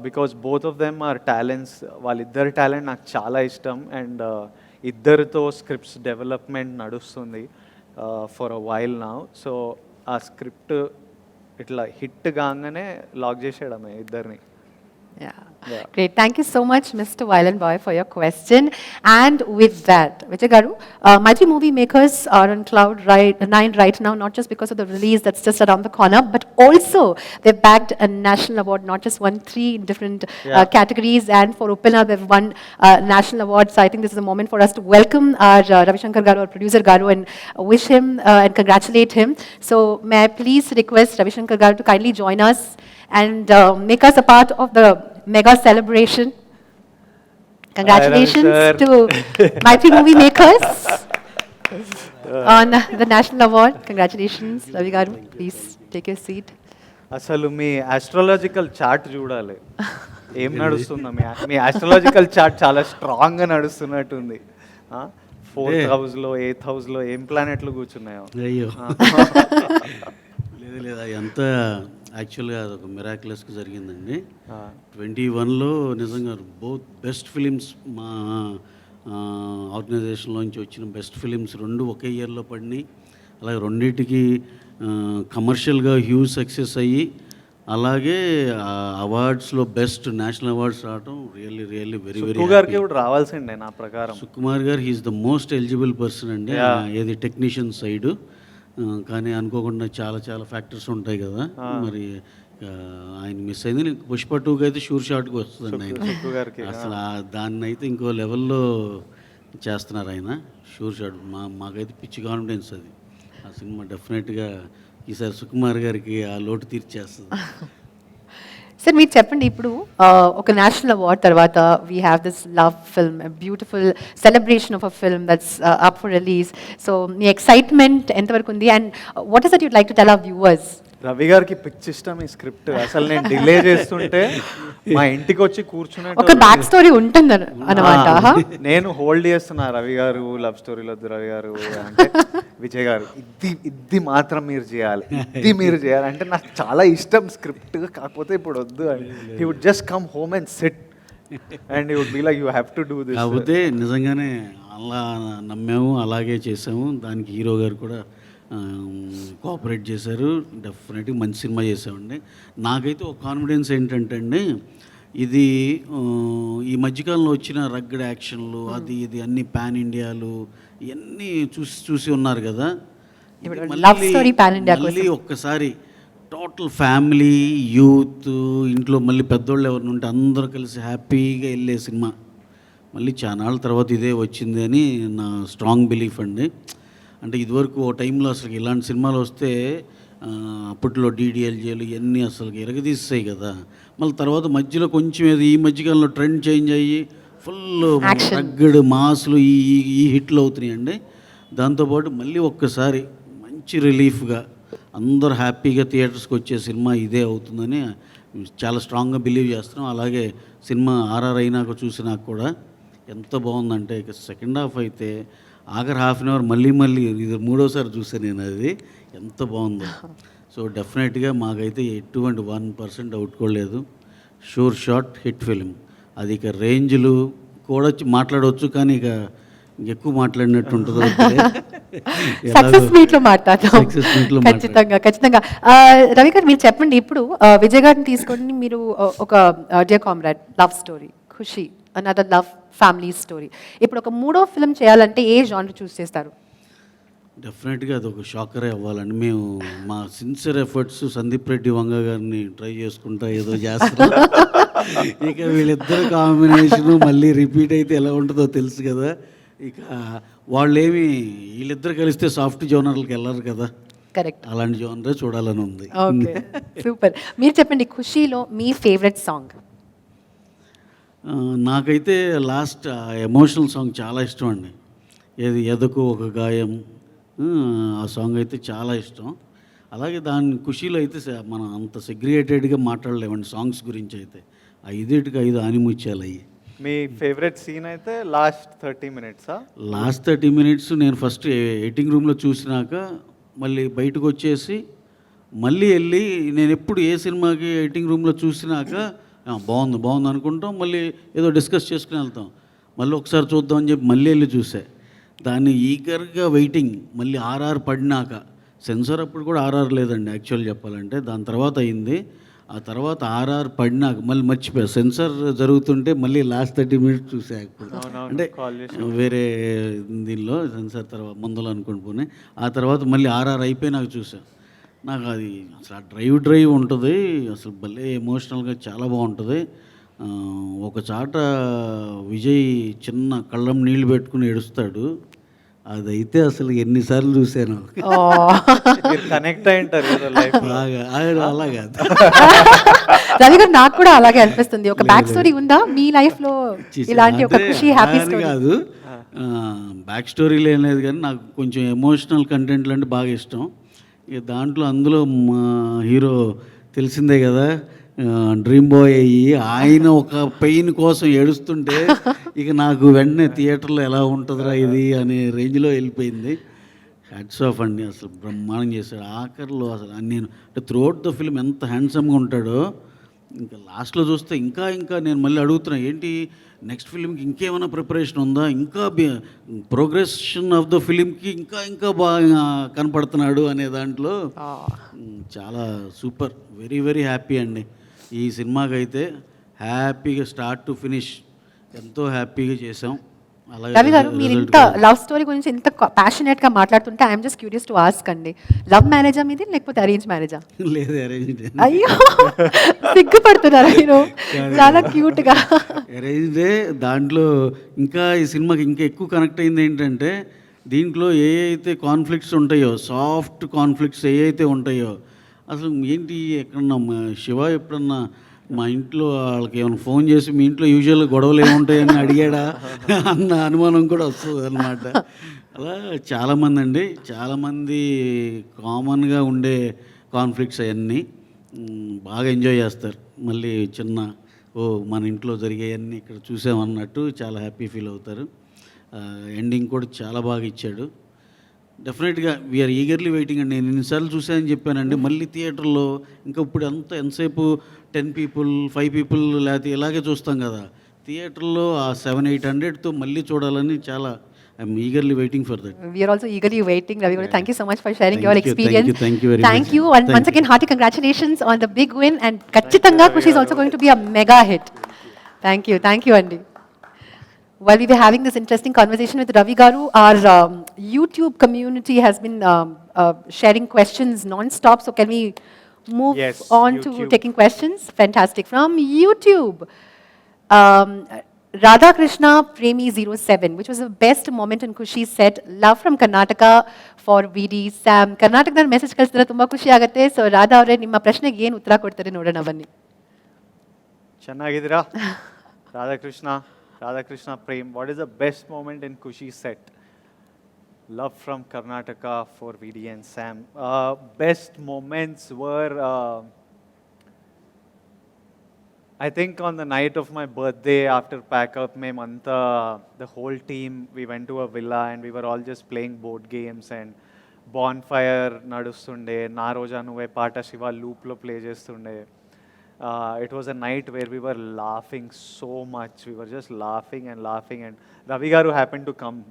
because both of them are talents. వాళ్ళిద్దరి టాలెంట్ నాకు చాలా ఇష్టం. అండ్ ఇద్దరితో స్క్రిప్ట్స్ డెవలప్మెంట్ నడుస్తుంది for a while now. So ఆ స్క్రిప్ట్ ఇట్లా హిట్ కాగానే లాక్ చేసేయడమే ఇద్దరిని.
Yeah. Great. Thank you so much, Mr. Violent Boy, for your question. And with that, Vijay Garu, Maitri movie makers are on cloud nine right now, not just because of the release that's just around the corner, but also they've bagged a national award, not just won 3 different categories. And for Upina, they've won national awards. So I think this is a moment for us to welcome our Ravi Shankar Garu, our producer Garu, and wish him and congratulate him. So may I please request Ravi Shankar Garu to kindly join us and make us a part of the mega celebration. Congratulations to Maitri movie makers on the national award. Congratulations, Ravi Garu. Please take your seat.
అసలు మీ astrological chart చూడాలి, ఏం నడుస్తుందో. మీ astrological chart చాలా స్ట్రాంగ్గా నడుస్తున్నట్టుంది. 4th హౌస్లో 8th హౌస్లో ఏం ప్లానెట్లు కూర్చున్నాయో.
అయ్యో లేదు ఎంత యాక్చువల్గా అదొక మిరాక్యులస్గా జరిగిందండి. 21లో నిజంగా బోత్ బెస్ట్ ఫిలిమ్స్ మా ఆర్గనైజేషన్లోంచి వచ్చిన బెస్ట్ ఫిలిమ్స్ 2 ఒకే ఇయర్లో పడినాయి. అలాగే రెండింటికి కమర్షియల్గా హ్యూజ్ సక్సెస్ అయ్యి, అలాగే అవార్డ్స్లో బెస్ట్ నేషనల్ అవార్డ్స్ రావడం రియల్లీ రియల్లీ వెరీ వెరీ
గారికి కూడా రావాల్సిందే నా ప్రకారం.
Sukumar garu he's the most eligible person అండి, ఏది టెక్నీషియన్ సైడు. కానీ అనుకోకుండా చాలా చాలా ఫ్యాక్టర్స్ ఉంటాయి కదా, మరి ఆయన మిస్ అయింది. పుష్ప 2కి అయితే షూర్ షాట్కి వస్తుందండి ఆయన. అసలు దాన్ని అయితే ఇంకో లెవెల్లో చేస్తున్నారు ఆయన, షూర్ షాట్. మాకైతే పిచ్చి కాన్ఫిడెన్స్ అది. ఆ సినిమా డెఫినెట్గా ఈసారి సుకుమార్ గారికి ఆ లోటు తీర్చేస్తుంది.
సార్ మీరు చెప్పండి, ఇప్పుడు ఒక నేషనల్ అవార్డ్ తర్వాత we have this love film, beautiful celebration of a film that's up for release. So me excitement ఎంతవరకు ఉంది and what is that you'd like to tell our viewers?
Ravi గారికి పిచ్చి ఇష్టం ఈ స్క్రిప్ట్. అసలు నేను డిలే చేస్తుంటే మా ఇంటికి వచ్చి కూర్చునే
ఒక బ్యాక్ స్టోరీ ఉంటుంది అన్నమాట.
నేను హోల్డ్ చేస్తున్నా, రవి గారు లవ్ స్టోరీలో వద్దు రవి గారు అంటే, విజయ్ గారు ఇది మాత్రం మీరు చేయాలి, ఇది మీరు చేయాలి అంటే నాకు చాలా ఇష్టం స్క్రిప్ట్, కాకపోతే ఇప్పుడు వద్దు అని. He would just come home and sit and he would be like you have to do this.
కాకపోతే నిజంగానే అలా నమ్మాము, అలాగే చేసాము. దానికి హీరో గారు కూడా కోఆపరేట్ చేశారు. డెఫినెట్గా మంచి సినిమా చేసామండి. నాకైతే ఒక కాన్ఫిడెన్స్ ఏంటంటే అండి, ఇది ఈ మధ్యకాలంలో వచ్చిన రగ్గడ్ యాక్షన్లు అది ఇది అన్ని పాన్ ఇండియాలు ఇవన్నీ చూసి ఉన్నారు కదా. మళ్ళీ ఒక్కసారి టోటల్ ఫ్యామిలీ, యూత్, ఇంట్లో మళ్ళీ పెద్దోళ్ళు ఎవరిని ఉంటే అందరూ కలిసి హ్యాపీగా వెళ్ళే సినిమా మళ్ళీ చాలా తర్వాత ఇదే వచ్చింది అని నా స్ట్రాంగ్ బిలీఫ్ అండి. అంటే ఇదివరకు ఓ టైంలో అసలు ఇలాంటి సినిమాలు వస్తే అప్పట్లో డీడీఎల్జేలు ఇవన్నీ అసలు ఎరగదీస్తాయి కదా. మళ్ళీ తర్వాత మధ్యలో కొంచెం ఏదో ఈ మధ్యకాలంలో ట్రెండ్ చేంజ్ అయ్యి ఫుల్ రగ్గడ్ మాస్లు ఈ హిట్లు అవుతున్నాయండి. దాంతోపాటు మళ్ళీ ఒక్కసారి మంచి రిలీఫ్గా అందరూ హ్యాపీగా థియేటర్స్కి వచ్చే సినిమా ఇదే అవుతుందని చాలా స్ట్రాంగ్గా బిలీవ్ చేస్తున్నాం. అలాగే సినిమా ఆర్ఆర్ అయినాక చూసినాక కూడా ఎంత బాగుందంటే ఇక సెకండ్ హాఫ్ అయితే ఆఖరి హాఫ్ అన్ అవర్ మళ్ళీ ఇది మూడోసారి చూసాను నేను. అది ఎంత బాగుందో. సో డెఫినెట్గా మాకైతే ఎటువంటి 1% డౌట్ కూడా లేదు. Sure shot hit film. అది ఇక రేంజ్లు కూడా మాట్లాడవచ్చు, కానీ ఇక ఎక్కువ మాట్లాడినట్టు ఉంటుంది.
సక్సెస్ మీట్ లో మాట్లాడతాం. ఖచ్చితంగా. రవి గారు మీరు చెప్పండి, ఇప్పుడు విజయ్ గారిని తీసుకొని మీరు ఒక డియర్ కామ్రేడ్ లవ్ స్టోరీ, ఖుషి అనదర్ లవ్ ఫ్యామిలీ స్టోరీ, ఇప్పుడు ఒక మూడో ఫిల్మ్ చేయాలంటే ఏ జానర్ చూస్ చేస్తారు?
డెఫినెట్గా అది ఒక షాకరే అవ్వాలండి. మేము మా సిన్సియర్ ఎఫర్ట్స్ సందీప్ రెడ్డి వంగ గారిని ట్రై చేసుకుంటా ఏదో చేస్తాం. ఇక వీళ్ళిద్దరు కాంబినేషను మళ్ళీ రిపీట్ అయితే ఎలా ఉంటుందో తెలుసు కదా. ఇక వాళ్ళేమి వీళ్ళిద్దరు కలిస్తే సాఫ్ట్ జోనర్లకు వెళ్ళరు కదా.
కరెక్ట్.
అలాంటి జోనరే చూడాలని ఉంది.
Okay, super. మీరు చెప్పండి, ఖుషీలో మీ ఫేవరెట్ సాంగ్?
నాకైతే లాస్ట్ ఎమోషనల్ సాంగ్ చాలా ఇష్టం అండి. ఏది ఎదకు ఒక గాయం, ఆ సాంగ్ అయితే చాలా ఇష్టం. అలాగే దాని ఖుషీలో అయితే మనం అంత సెగ్రిగేటెడ్గా మాట్లాడలేమండి సాంగ్స్ గురించి. అయితే 5 ఆనిముత్యాలు అయ్యి.
మీ ఫేవరెట్ సీన్ అయితే లాస్ట్ 30 minutes?
లాస్ట్ 30 minutes నేను ఫస్ట్ ఎడిటింగ్ రూమ్లో చూసినాక మళ్ళీ బయటకు వచ్చేసి మళ్ళీ వెళ్ళి నేను ఎప్పుడు ఏ సినిమాకి ఎడిటింగ్ రూమ్లో చూసినాక బాగుంది అనుకుంటాం, మళ్ళీ ఏదో డిస్కస్ చేసుకుని వెళ్తాం, మళ్ళీ ఒకసారి చూద్దాం అని చెప్పి మళ్ళీ వెళ్ళి చూసా. దాన్ని ఈగర్గా వెయిటింగ్. మళ్ళీ ఆర్ఆర్ పడినాక, సెన్సార్ అప్పుడు కూడా ఆర్ఆర్ లేదండి యాక్చువల్ చెప్పాలంటే, దాని తర్వాత అయింది. ఆ తర్వాత ఆర్ఆర్ పడినాక మళ్ళీ మర్చిపోయా. సెన్సార్ జరుగుతుంటే మళ్ళీ లాస్ట్ 30 minutes చూసా. అంటే వేరే దీనిలో సెన్సార్ తర్వాత ముందులో అనుకుని పోనీ, ఆ తర్వాత మళ్ళీ ఆర్ఆర్ అయిపోయి నాకు చూసా. నాకు అది అసలు ఆ డ్రైవ్ ఉంటుంది, అసలు భలే ఎమోషనల్గా చాలా బాగుంటుంది. ఒక చాట విజయ్ చిన్న కళ్ళం నీళ్ళు పెట్టుకుని ఏడుస్తాడు. అదైతే అసలు ఎన్నిసార్లు చూశాను.
కనెక్ట్ అయి ఉంటారు
అలాగా.
రవి గారు, నాకు కూడా అలాగే అనిపిస్తుంది. ఒక బ్యాక్ స్టోరీ ఉందా మీ లైఫ్ లో ఇలాంటి ఒక ఖుషి హ్యాపీ స్టోరీ?
కాదు, బ్యాక్ స్టోరీలు ఏం లేదు, కానీ నాకు కొంచెం ఎమోషనల్ కంటెంట్లు అంటే బాగా ఇష్టం. ఇక దాంట్లో అందులో మా హీరో తెలిసిందే కదా, డ్రీమ్ బాయ్ అయ్యి ఆయన ఒక పెయిన్ కోసం ఏడుస్తుంటే ఇక నాకు వెంటనే థియేటర్లో ఎలా ఉంటుందిరా ఇది అనే రేంజ్లో వెళ్ళిపోయింది. హ్యాట్స్ ఆఫ్ అండి, అసలు బ్రహ్మాండం చేశాడు. ఆఖరిలో అసలు నేను అంటే త్రూఅవుట్ ద ఫిల్మ్ ఎంత హ్యాండ్సమ్గా ఉంటాడో, ఇంకా లాస్ట్లో చూస్తే ఇంకా నేను మళ్ళీ అడుగుతున్నా, ఏంటి నెక్స్ట్ ఫిలింకి ఇంకేమైనా ప్రిపరేషన్ ఉందా, ఇంకా ప్రోగ్రెషన్ ఆఫ్ ద ఫిలింకి ఇంకా బాగా కనపడుతున్నాడు అనే దాంట్లో చాలా సూపర్. వెరీ హ్యాపీ అండి. ఈ సినిమాకి అయితే హ్యాపీగా స్టార్ట్ టు ఫినిష్ ఎంతో హ్యాపీగా చేసాం.
రవి గారు, మీరు ఇంత లవ్ స్టోరీ గురించి ఇంత ప్యాషనేట్ గా మాట్లాడుతుంటే I'm just curious to ask అండి, లవ్ మ్యారేజా మీది లేకపోతే అరేంజ్ మ్యారేజా?
లేదు, అరేంజ్.
అయ్యో, సిగ్గుపడుతున్నారా మీరు? చాలా క్యూట్ గా.
అరేంజ్డే. దాంట్లో ఇంకా ఈ సినిమాకి ఇంకా ఎక్కువ కనెక్ట్ అయింది ఏంటంటే, దీంట్లో ఏ అయితే కాన్ఫ్లిక్ట్స్ ఉంటాయో, సాఫ్ట్ కాన్ఫ్లిక్ట్స్ ఏ అయితే ఉంటాయో, అసలు ఏంటి ఎక్కడన్నా శివ ఎప్పుడన్నా మా ఇంట్లో వాళ్ళకి ఏమైనా ఫోన్ చేసి మీ ఇంట్లో యూజువల్గా గొడవలు ఏముంటాయని అడిగాడా అన్న అనుమానం కూడా వస్తుంది అన్నమాట. అలా చాలామంది కామన్గా ఉండే కాన్ఫ్లిక్ట్స్ అవన్నీ బాగా ఎంజాయ్ చేస్తారు. మళ్ళీ మన ఇంట్లో జరిగేవన్నీ ఇక్కడ చూసామన్నట్టు చాలా హ్యాపీ ఫీల్ అవుతారు. ఎండింగ్ కూడా చాలా బాగా ఇచ్చాడు. డెఫినెట్గా వీఆర్ ఈగర్లీ వెయిటింగ్ అండి. నేను ఎన్నిసార్లు చూసానని చెప్పానండి, మళ్ళీ థియేటర్లో ఇంకా ఇప్పుడు ఎంతసేపు 10 people 5 people లేకపోతే ఇలాగే చూస్తాం కదా, థియేటర్లో ఆ 700-800తో మళ్ళీ చూడాలని చాలా I'm eagerly waiting for that.
We're also eagerly waiting. Ravi garu, thank you so much for sharing your experience.
Thank
you and once again hearty congratulations on the big win, and ఖచ్చితంగా Kushi is also going to be a mega hit. Thank you అండి. While we were having this interesting conversation with Ravi Garu, our YouTube community has been sharing questions non-stop. So can we move on to taking questions? Fantastic. From YouTube, Radha Krishna Premi 07, which was the best moment in Kushi set. Love from Karnataka for VD Sam. Karnataka message kalsira tumba ಖುಷಿ ಆಗುತ್ತೆ. So Radha ಅವರೇ, ನಿಮ್ಮ ಪ್ರಶ್ನೆಗೆ ಏನು ಉತ್ತರ ಕೊಡ್ತಾರೆ ನೋಡೋಣ ಬನ್ನಿ.
ಚೆನ್ನಾಗಿದ್ದೀರಾ? Radha Krishna Prem, what is the best moment in Kushi set? Love from Karnataka for VD and Sam. Best moments were, I think on the night of my birthday after pack up, memanta, the whole team, we went to a villa and we were all just playing board games and bonfire nadustunde, Na Roja Nuve Pata Shiva loop lo play chestunde. It was a night where we were laughing so much. We were just laughing and laughing. And Ravi Garu happened to come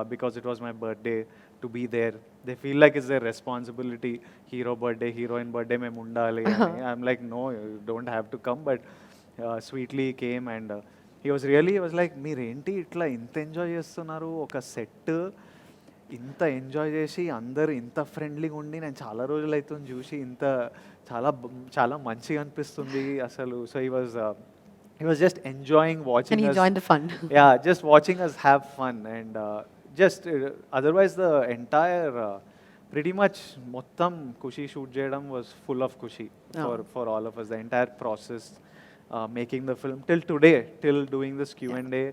because it was my birthday to be there. They feel like it's their responsibility. Hero birthday, heroine birthday, mein mundali. I'm like, no, you don't have to come. But sweetly he came and he was like, మీరేంటి ఇట్లా ఇంత enjoy చేస్తున్నారు ఒక set ఇంత enjoy చేసి అందరు ఇంత ఫ్రెండ్లీగా ఉండి నేను చాలా రోజులు అవుతుంది చూసి ఇంత చాలా మంచిగా అనిపిస్తుంది అసలు so he was just enjoying watching
And he
us.
joined the fun.
Yeah, just watching us have fun and just otherwise the entire pretty much mottam Kushi shoot చేయడం was full of Kushi for all of us. The entire process making the film till today, till doing this Q&A,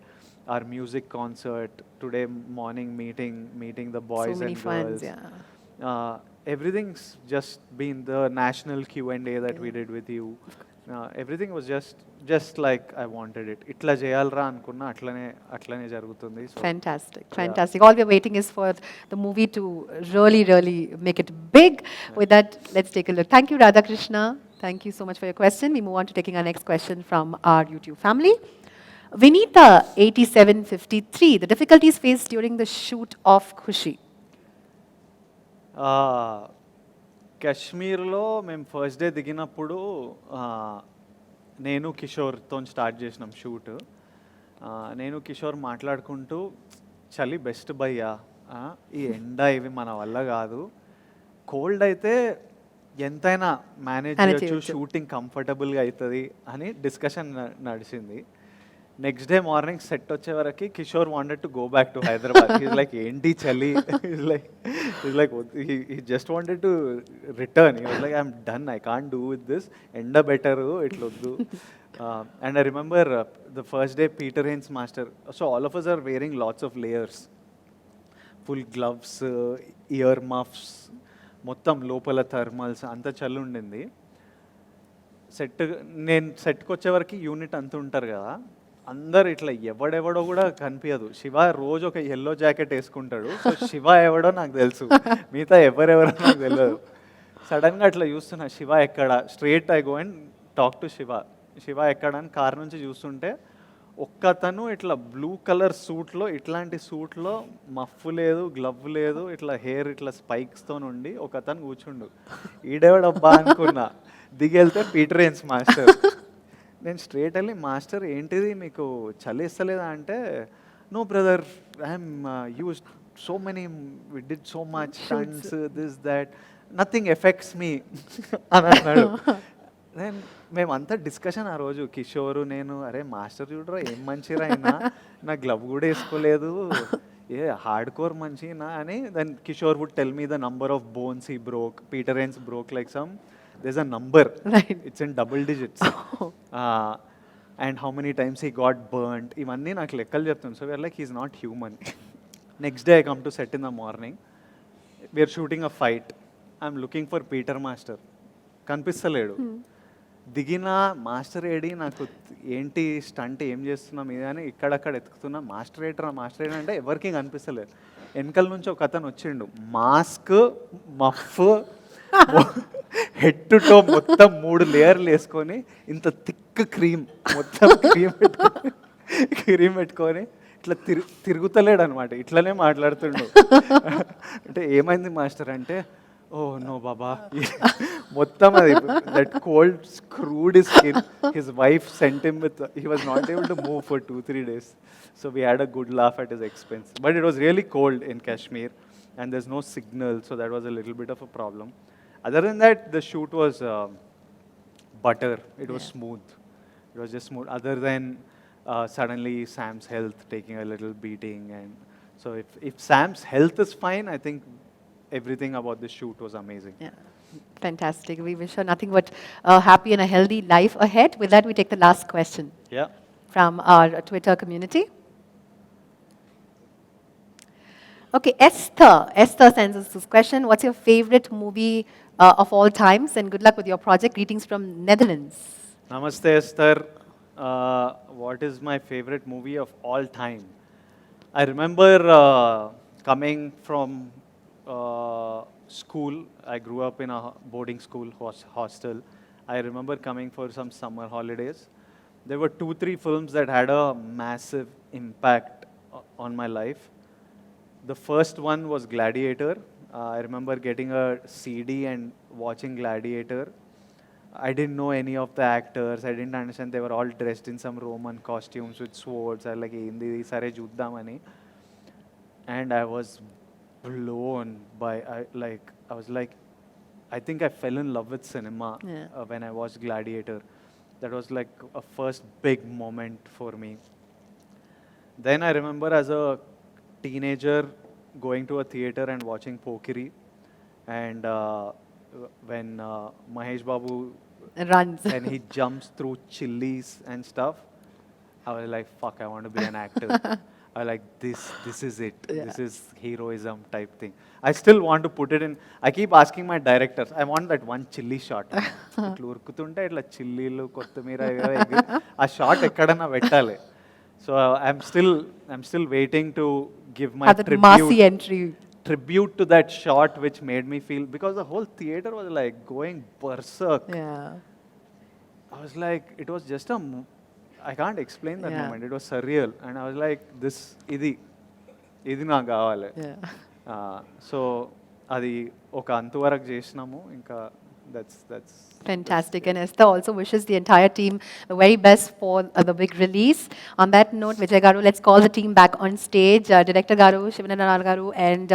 our music concert, today morning meeting the boys
So many
and
fans,
girls.
yeah.
Everything's just been the national Q&A that we did with you. Everything was just like I wanted it. Itla cheyalra anukunna atlane jarugutundi. So
Fantastic, fantastic. All we're waiting is for the movie to really, really make it big. With that, let's take a look. Thank you, Radhakrishna. Thank you so much for your question. We move on to taking our next question from our YouTube family. Vinita 8753, the difficulties faced during the shoot of Khushi.
కాశ్మీర్లో మేము first day దిగినప్పుడు నేను కిషోర్తో start చేసినాం shoot నేను కిషోర్ మాట్లాడుకుంటూ చలి best భయ్యా ఈ ఎండ ఇవి మన వల్ల కాదు కోల్డ్ అయితే ఎంతైనా మేనేజ్ చేయొచ్చు షూటింగ్ కంఫర్టబుల్గా అవుతుంది అని డిస్కషన్ నడిచింది నెక్స్ట్ డే మార్నింగ్ సెట్ వచ్చే వరకు Kishore wanted to go back to Hyderabad is like ఏంటి చలి is like he just wanted to return is like I'm done I can't do with this ఎండ బెటరు ఇట్లొద్దు and I remember the first day Peter Hein's master so all of us are wearing lots of layers full gloves earmuffs మొత్తం లోపల thermals అంత చల్లి ఉండింది నేను సెట్కి వచ్చేవరకు యూనిట్ అంత ఉంటారు కదా అందరు ఇట్లా ఎవడెవడో కూడా కనిపించదు శివ రోజు ఒక ఎల్లో జాకెట్ వేసుకుంటాడు సో శివ ఎవడో నాకు తెలుసు మిగతా ఎవరెవరో నాకు తెలియదు సడన్గా అట్లా చూస్తున్నా శివ ఎక్కడ straight I go and talk to Shiva ఎక్కడ అని కార్ నుంచి చూస్తుంటే ఒక్కతను ఇట్లా బ్లూ కలర్ సూట్లో ఇట్లాంటి సూట్లో మఫ్ లేదు గ్లవ్ లేదు ఇట్లా హెయిర్ ఇట్లా స్పైక్స్తో ఉండి ఒకతను కూర్చుండు ఈడేవాడబ్బా అనుకున్నా దిగెళ్తే పీటర్ హెన్స్ మాస్టర్ నేను స్ట్రేట్ వెళ్ళి మాస్టర్ ఏంటిది మీకు చలి ఇస్తలేదా అంటే no brother I'm use so many we did so much stunts this that nothing effects me అని అన్నాడు నేను మేమంతా డిస్కషన్ ఆ రోజు కిషోరు నేను అరే మాస్టర్ చూడరా ఏం మంచిరా అయినా నా గ్లవ్ కూడా వేసుకోలేదు ఏ హార్డ్ కోర్ మంచినా అని then Kishore would tell me the number of bones he broke Peter Hein's broke like some there's a number, right. It's in double digits. And how many times he got burnt. Ivanni నాకు లెక్కలు చెప్తాను. So we are like, he's not human. Next day I come to set in the morning. We are shooting a fight. I'm looking for Peter Master. కనిపిస్తలేడు దిగిన master AD నాకు ఏంటి stunt ఏం చేస్తున్నాం ఇది అని ఇక్కడక్కడ ఎత్తుకుతున్నా మాస్టర్ ఏటరా అంటే ఎవరికి కనిపిస్తలేదు వెనకల నుంచి ఒక అతను వచ్చిండు మాస్క్ మఫ్ హెడ్ టు టో మొత్తం 3 లేయర్లు వేసుకొని ఇంత థిక్ క్రీమ్ మొత్తం క్రీమ్ పెట్టుకొని ఇట్లా తిరుగుతలేడు అనమాట ఇట్లనే మాట్లాడుతుండు అంటే ఏమైంది మాస్టర్ అంటే ఓ నో బాబా మొత్తం అది that cold screwed his skin his wife sent him with he was not able to move for 2-3 days so we had a good laugh at his expense but it was really cold in Kashmir and there's no signal so that was a little bit of a problem. Other than that, the shoot was butter. It was smooth. It was just smooth. Other than suddenly Sam's health taking a little beating, and so if Sam's health is fine, I think everything about the shoot was amazing.
Yeah, fantastic. We wish her nothing but a happy and a healthy life ahead. With that, we take the last question.
Yeah.
From our Twitter community. Okay, Esther. Esther sends us this question. What's your favorite movie of all times? And good luck with your project. Greetings from Netherlands.
Namaste, Esther. What is my favorite movie of all time? I remember coming from school. I grew up in a boarding school hostel. I remember coming for some summer holidays. There were 2, 3 films that had a massive impact on my life. The first one was Gladiator. I remember getting a CD and watching Gladiator. I didn't know any of the actors. I didn't understand. They were all dressed in some Roman costumes with swords. I like, "Endi sare chuddamani." And I was blown by. I was like, I think I fell in love with cinema when I watched Gladiator. That was like a first big moment for me. Then I remember as a teenager going to a theater and watching Pokiri, and when Mahesh Babu
Runs.
and he jumps through chilies and stuff, I was like, fuck, I want to be an actor. I was like, this is it. This is heroism type thing. I still want to put it in. I keep asking my directors, I want that one chilli shot. ఇట్లా ఉరుకుతుంటే ఇట్లా చిల్లీలు కొత్తిమీర ఆ shot ఎక్కడన్నా పెట్టాలి. So I'm still waiting to give my
Massy entry.
tribute to that shot which made me feel, because the whole theater was like going berserk.
Yeah.
I was like, it was just I can't explain that moment. It was surreal. And I was like, ఇది నాకు కావాలి. So అది ఒక అంతవరకు చేసినాము. ఇంకా that's
Fantastic. And Esther also wishes the entire team the very best for the big release. On that note, Vijay Garu, let's call the team back on stage. Director Garu, Shivananda Garu, and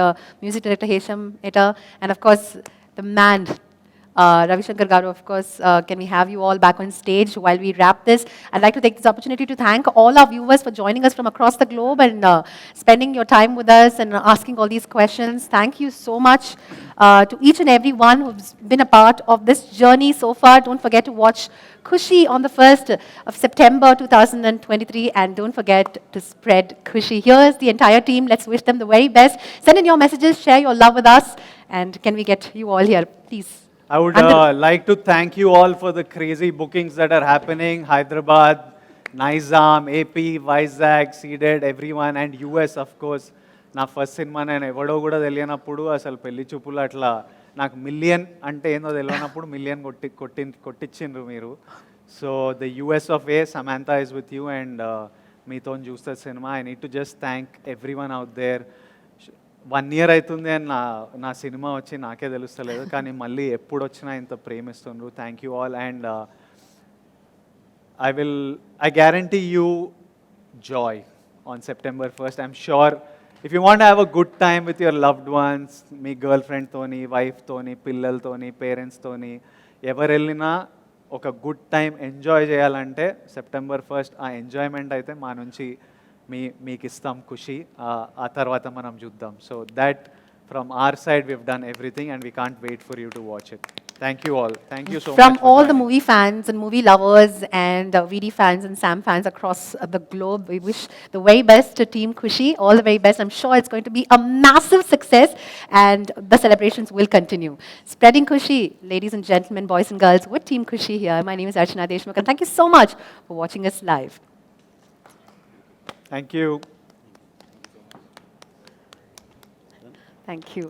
music director Hesham Etta, and of course, the man, Ravi Shankar Garu, of course. Can we have you all back on stage while we wrap this? I'd like to take this opportunity to thank all our viewers for joining us from across the globe and spending your time with us and asking all these questions. Thank you so much to each and every one who's been a part of this journey so far. Don't forget to watch Khushi on the 1st of September 2023, and don't forget to spread Khushi. Here's the entire team. Let's wish them the very best. Send in your messages, share your love with us, and can we get you all here, please?
I would like to thank you all for the crazy bookings that are happening. Hyderabad, Nizam, AP, Vizag, Seeded, everyone, and US, of course. నా first cinema నేను ఎవడో కూడా తెలియనప్పుడు అసలు పెళ్లి చూపులు అట్లా నాకు మిలియన్ అంటే ఏందో తెలియనప్పుడు మిలియన్ కొట్టించిండ్రు మీరు. So the US of A, Samantha is with you, and మీతో చూస్తే సినిమా. I need to just thank everyone out there. 1 year అవుతుంది అని నా సినిమా వచ్చి నాకే తెలుస్తలేదు, కానీ మళ్ళీ ఎప్పుడు వచ్చినా ఇంత ప్రేమిస్తుండ్రు. Thank you all, and I guarantee you joy on September 1st. I'm sure if you want to have a good time with your loved ones, me girl తోని, వైఫ్ తోని, పిల్లలతోని, పేరెంట్స్ తోని, ఎవరు వెళ్ళినా ఒక గుడ్ టైం ఎంజాయ్ చేయాలంటే September 1st ఆ enjoyment అయితే మా నుంచి మీకు ఇస్తాం ఖుషి. ఆ తర్వాత మనం చూద్దాం. So that from our side we've done everything, and we can't wait for you to watch it. Thank you all. Thank you so much.
From all the movie fans and movie lovers and VD fans and Sam fans across the globe, we wish the very best to Team Khushi. All the very best. I'm sure it's going to be a massive success, and the celebrations will continue. Spreading Khushi, ladies and gentlemen, boys and girls, with Team Khushi here. My name is Rashmika, and thank you so much for watching us live.
Thank you.
Thank you.